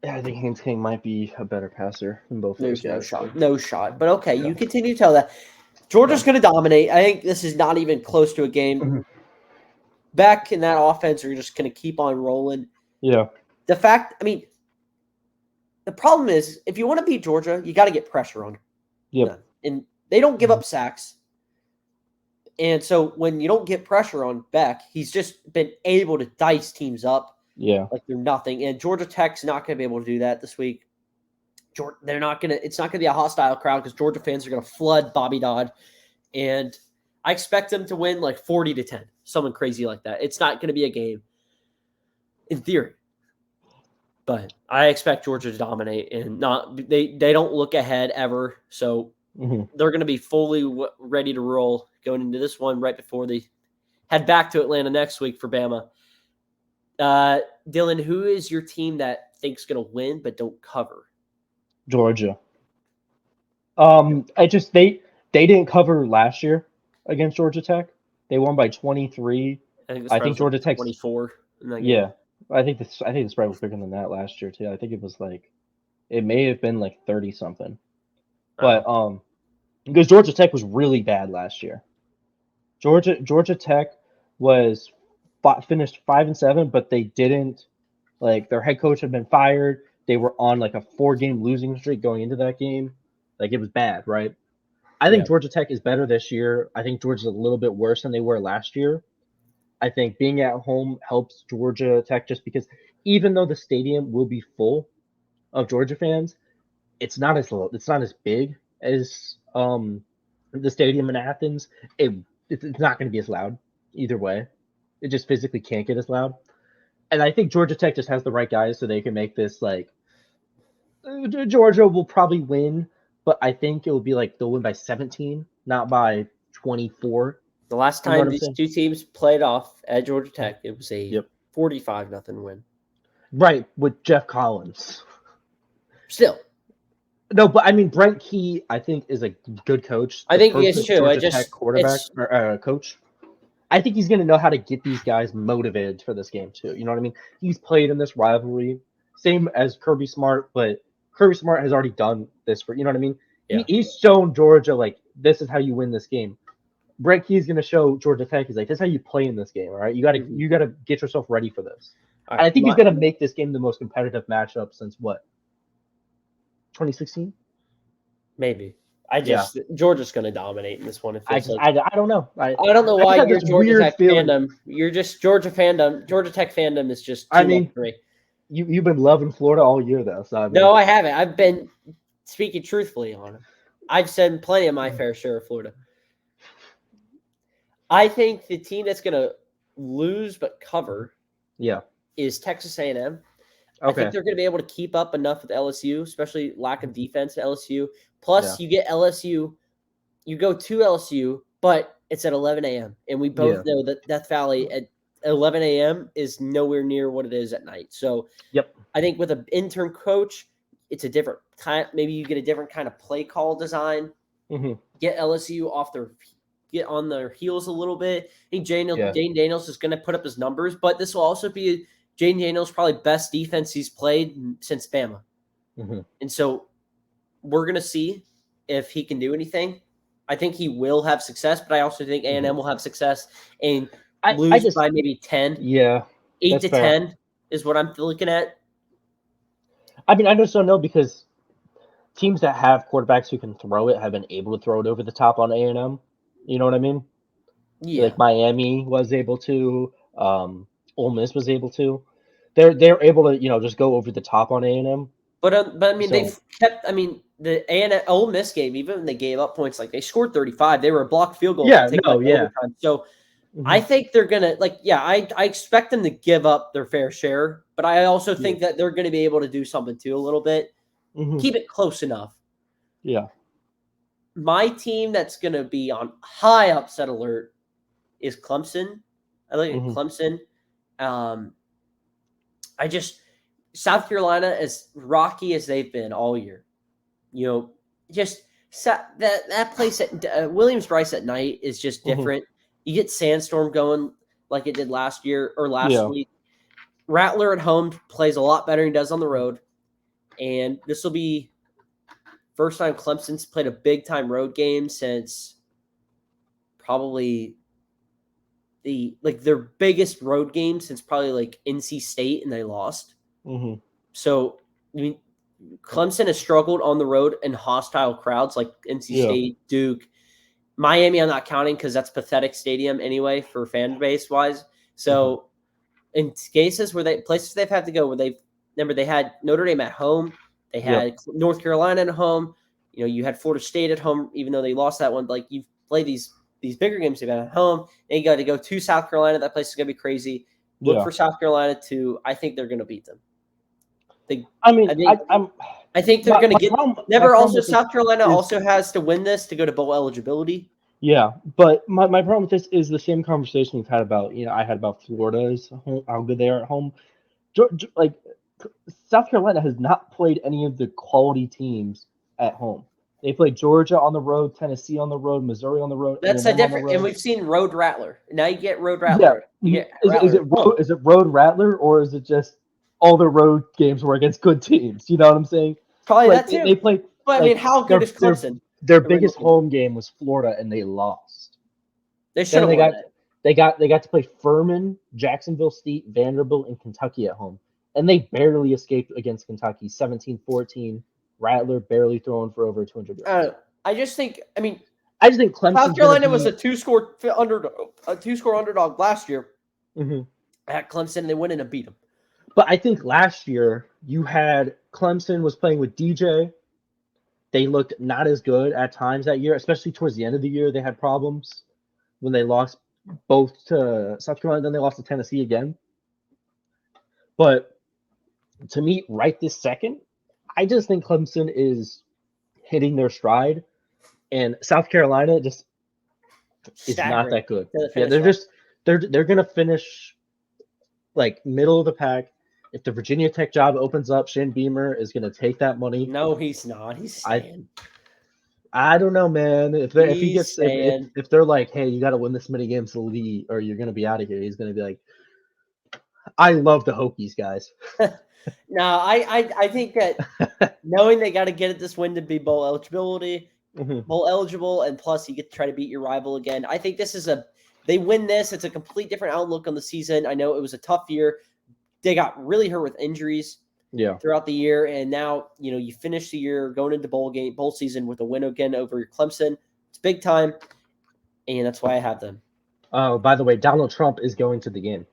Yeah, I think Haynes King might be a better passer than both those guys. No shot. But okay, you continue to tell that. Georgia's going to dominate. I think this is not even close to a game. Beck and that offense are just going to keep on rolling. Yeah. The problem is, if you want to beat Georgia, you got to get pressure on them. Yep. And they don't give up sacks. And so when you don't get pressure on Beck, he's just been able to dice teams up. Yeah. Like they're nothing. And Georgia Tech's not going to be able to do that this week. They're not going to. It's not going to be a hostile crowd because Georgia fans are going to flood Bobby Dodd. And I expect them to win like 40-10. Something crazy like that. It's not going to be a game in theory. But I expect Georgia to dominate and they don't look ahead ever. So they're going to be fully ready to roll going into this one right before they head back to Atlanta next week for Bama. Dylan, who is your team that thinks going to win but don't cover? Georgia. They didn't cover last year against Georgia Tech. They won by 23. I think Georgia Tech 24. Yeah. I think the spread was bigger than that last year too. I think it was like It may have been like 30 something. But because Georgia Tech was really bad last year. Georgia Tech was finished 5-7, but they didn't their head coach had been fired. They were on like a 4-game losing streak going into that game. Like it was bad, right? I think Georgia Tech is better this year. I think Georgia's a little bit worse than they were last year. I think being at home helps Georgia Tech just because even though the stadium will be full of Georgia fans, it's not as big as the stadium in Athens. It's not going to be as loud either way. It just physically can't get as loud. And I think Georgia Tech just has the right guys so they can make this Georgia will probably win, but I think it will be they'll win by 17, not by 24. The last time these two teams played off at Georgia Tech, it was a 45-0 win. Right, with Jeff Collins. Still. No, but I mean Brent Key, I think, is a good coach. I think he is too. Georgia Tech quarterback or coach. I think he's going to know how to get these guys motivated for this game too. You know what I mean? He's played in this rivalry, same as Kirby Smart, but Kirby Smart has already done this for, you know what I mean? Yeah. He's shown Georgia, this is how you win this game. Brent Key's going to show Georgia Tech, he's this is how you play in this game, all right? You got to get yourself ready for this. Right, and I think he's going to make this game the most competitive matchup since what? 2016? Maybe. Georgia's going to dominate in this one. I don't know. I don't know why you're Georgia Tech fandom. You're just Georgia fandom. Georgia Tech fandom is just too much for me. You've been loving Florida all year, though. So no, I haven't. I've been speaking truthfully on it. I've said plenty of my fair share of Florida. I think the team that's going to lose but cover is Texas A&M. Okay. I think they're going to be able to keep up enough with LSU, especially lack of defense at LSU. Plus, you get LSU. You go to LSU, but it's at 11 a.m. And we both know that Death Valley at 11 a.m. is nowhere near what it is at night. So I think with an intern coach, it's a different time. Maybe you get a different kind of play call design. Mm-hmm. Get LSU get on their heels a little bit. I think Jane Daniels is going to put up his numbers, but this will also be Jane Daniels' probably best defense he's played since Bama. Mm-hmm. And so we're going to see if he can do anything. I think he will have success, but I also think A&M will have success and lose by maybe 10. Yeah. 8 to 10 is what I'm looking at. I mean, I just don't know because teams that have quarterbacks who can throw it have been able to throw it over the top on A&M. You know what I mean? Yeah. Miami was able to. Ole Miss was able to. They're able to, just go over the top on A&M. But I mean, they've kept. I mean, the A&M Ole Miss game, even when they gave up points, they scored 35. They were a blocked field goal. Overtime. So I think they're gonna I expect them to give up their fair share, but I also think that they're gonna be able to do something too a little bit. Mm-hmm. Keep it close enough. Yeah. My team that's gonna be on high upset alert is Clemson. I look at Clemson. South Carolina, as rocky as they've been all year, just that place at Williams-Brice at night is just different. You get Sandstorm going like it did last year or last week. Rattler at home plays a lot better than he does on the road. And this will be first time Clemson's played a big-time road game since probably their biggest road game since probably NC State, and they lost. Mm-hmm. So, I mean, Clemson has struggled on the road in hostile crowds like NC State, Duke. Miami, I'm not counting because that's pathetic stadium anyway for fan base wise. So, in cases places they've had to go where they had Notre Dame at home, they had North Carolina at home. You had Florida State at home, even though they lost that one. You've played these bigger games they've had at home, and you got to go to South Carolina. That place is gonna be crazy. Look for South Carolina to. I think they're gonna beat them. I think they're going to get. South Carolina also has to win this to go to bowl eligibility. Yeah, but my problem with this is the same conversation we've had about. I had about Florida's home, how good they are at home. South Carolina has not played any of the quality teams at home. They played Georgia on the road, Tennessee on the road, Missouri on the road. That's a different, and we've seen Road Rattler. Now you get Road Rattler. Yeah. Is it Road Rattler or is it just all the road games were against good teams? You know what I'm saying? Probably like, that too. they played. But I mean, how good is Clemson? Their biggest home game was Florida, and they lost. They should have won it. They got to play Furman, Jacksonville State, Vanderbilt, and Kentucky at home. And they barely escaped against Kentucky, 17-14. Rattler barely throwing for over 200 yards. I just think Clemson. South Carolina was a two-score underdog last year at Clemson, and they went in and beat them. But I think last year you had Clemson was playing with DJ. They looked not as good at times that year, especially towards the end of the year. They had problems when they lost both to South Carolina, then they lost to Tennessee again. But to me, right this second, I just think Clemson is hitting their stride, and South Carolina just is not that good. Yeah, they're gonna finish like middle of the pack. If the Virginia Tech job opens up, Shane Beamer is gonna take that money. No, he's not. He's staying. I don't know, man. If they're like, hey, you got to win this many games to lead, or you're gonna be out of here, he's gonna be like, I love the Hokies, guys. No, I think that knowing they got to get at this win to be bowl eligible, and plus you get to try to beat your rival again. I think they win this. It's a complete different outlook on the season. I know it was a tough year. They got really hurt with injuries throughout the year, and now you finish the year going into bowl season with a win again over Clemson. It's big time, and that's why I have them. Oh, by the way, Donald Trump is going to the game.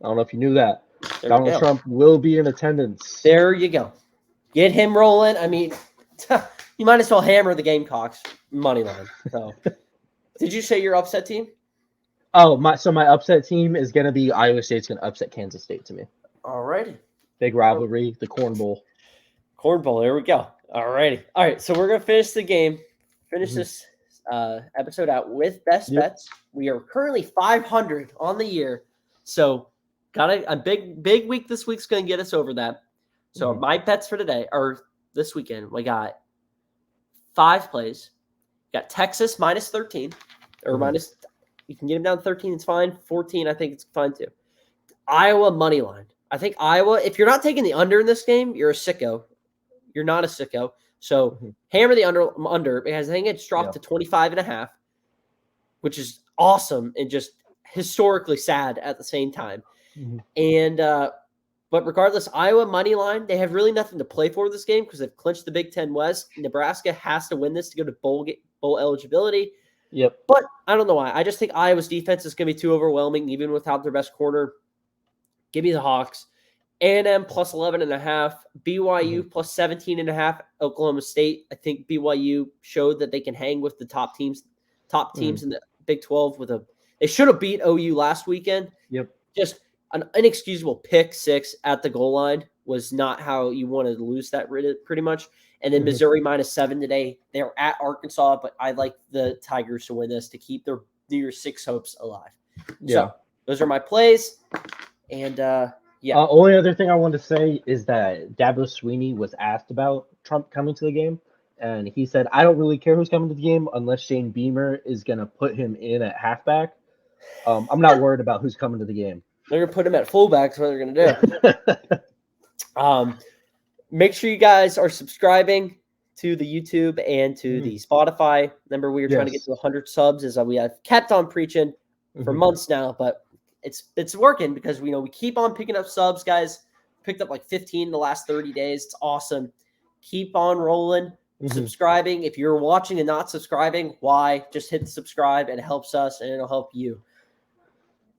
I don't know if you knew that. Donald Trump will be in attendance. There you go. Get him rolling. I mean, you might as well hammer the Gamecocks money line. So, did you say your upset team? Oh, my upset team is going to be Iowa State's going to upset Kansas State to me. All righty. Big rivalry, the Corn Bowl. Corn Bowl, there we go. All righty. All right, so we're going to finish the game, this episode out with best bets. We are currently 500 on the year, so got a big week this week's going to get us over that. So my bets for today, or this weekend, we got 5 plays. Got Texas minus 13, or minus. You can get them down to 13, it's fine. 14, I think it's fine too. Iowa money line. I think Iowa, if you're not taking the under in this game, you're a sicko. You're not a sicko. So hammer the under because I think it's dropped to 25.5, which is awesome and just historically sad at the same time. And but regardless, Iowa money line, they have really nothing to play for this game because they've clinched the Big Ten West. Nebraska has to win this to go to bowl eligibility. Yep. But I don't know why. I just think Iowa's defense is going to be too overwhelming, even without their best corner. Give me the Hawks. A&M plus 11.5. BYU plus 17.5. Oklahoma State. I think BYU showed that they can hang with the top teams in the Big 12 they should have beat OU last weekend. Yep. Just an inexcusable pick 6 at the goal line was not how you wanted to lose that pretty much. And then Missouri minus 7 today. They're at Arkansas, but I like the Tigers to win this to keep their New Year's 6 hopes alive. Yeah. So those are my plays. And only other thing I wanted to say is that Dabo Swinney was asked about Trump coming to the game, and he said, I don't really care who's coming to the game unless Shane Beamer is going to put him in at halfback. I'm not worried about who's coming to the game. They're going to put him at fullback is what they're going to do. Make sure you guys are subscribing to the YouTube and to the Spotify. Remember, we were trying to get to 100 subs as we have kept on preaching for months now, but it's working because we keep on picking up subs, guys. Picked up like 15 in the last 30 days. It's awesome. Keep on rolling, subscribing. If you're watching and not subscribing, why? Just hit the subscribe. It helps us and it'll help you.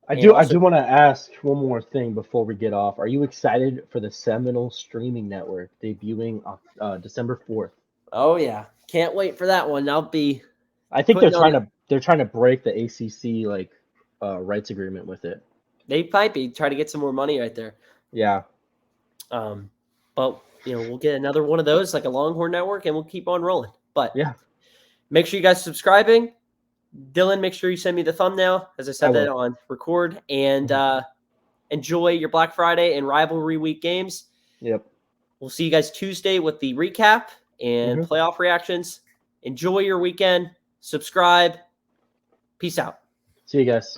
I do want to ask one more thing before we get off. Are you excited for the Seminole streaming network debuting December 4th? Oh yeah, can't wait for that one. I think they're trying to break the ACC rights agreement with it. They might be trying to get some more money right there. Yeah. But we'll get another one of those like a Longhorn Network, and we'll keep on rolling. But yeah, make sure you guys subscribing. Dylan, make sure you send me the thumbnail, as I said that on record, and enjoy your Black Friday and Rivalry Week games. Yep. We'll see you guys Tuesday with the recap and playoff reactions. Enjoy your weekend. Subscribe. Peace out. See you guys.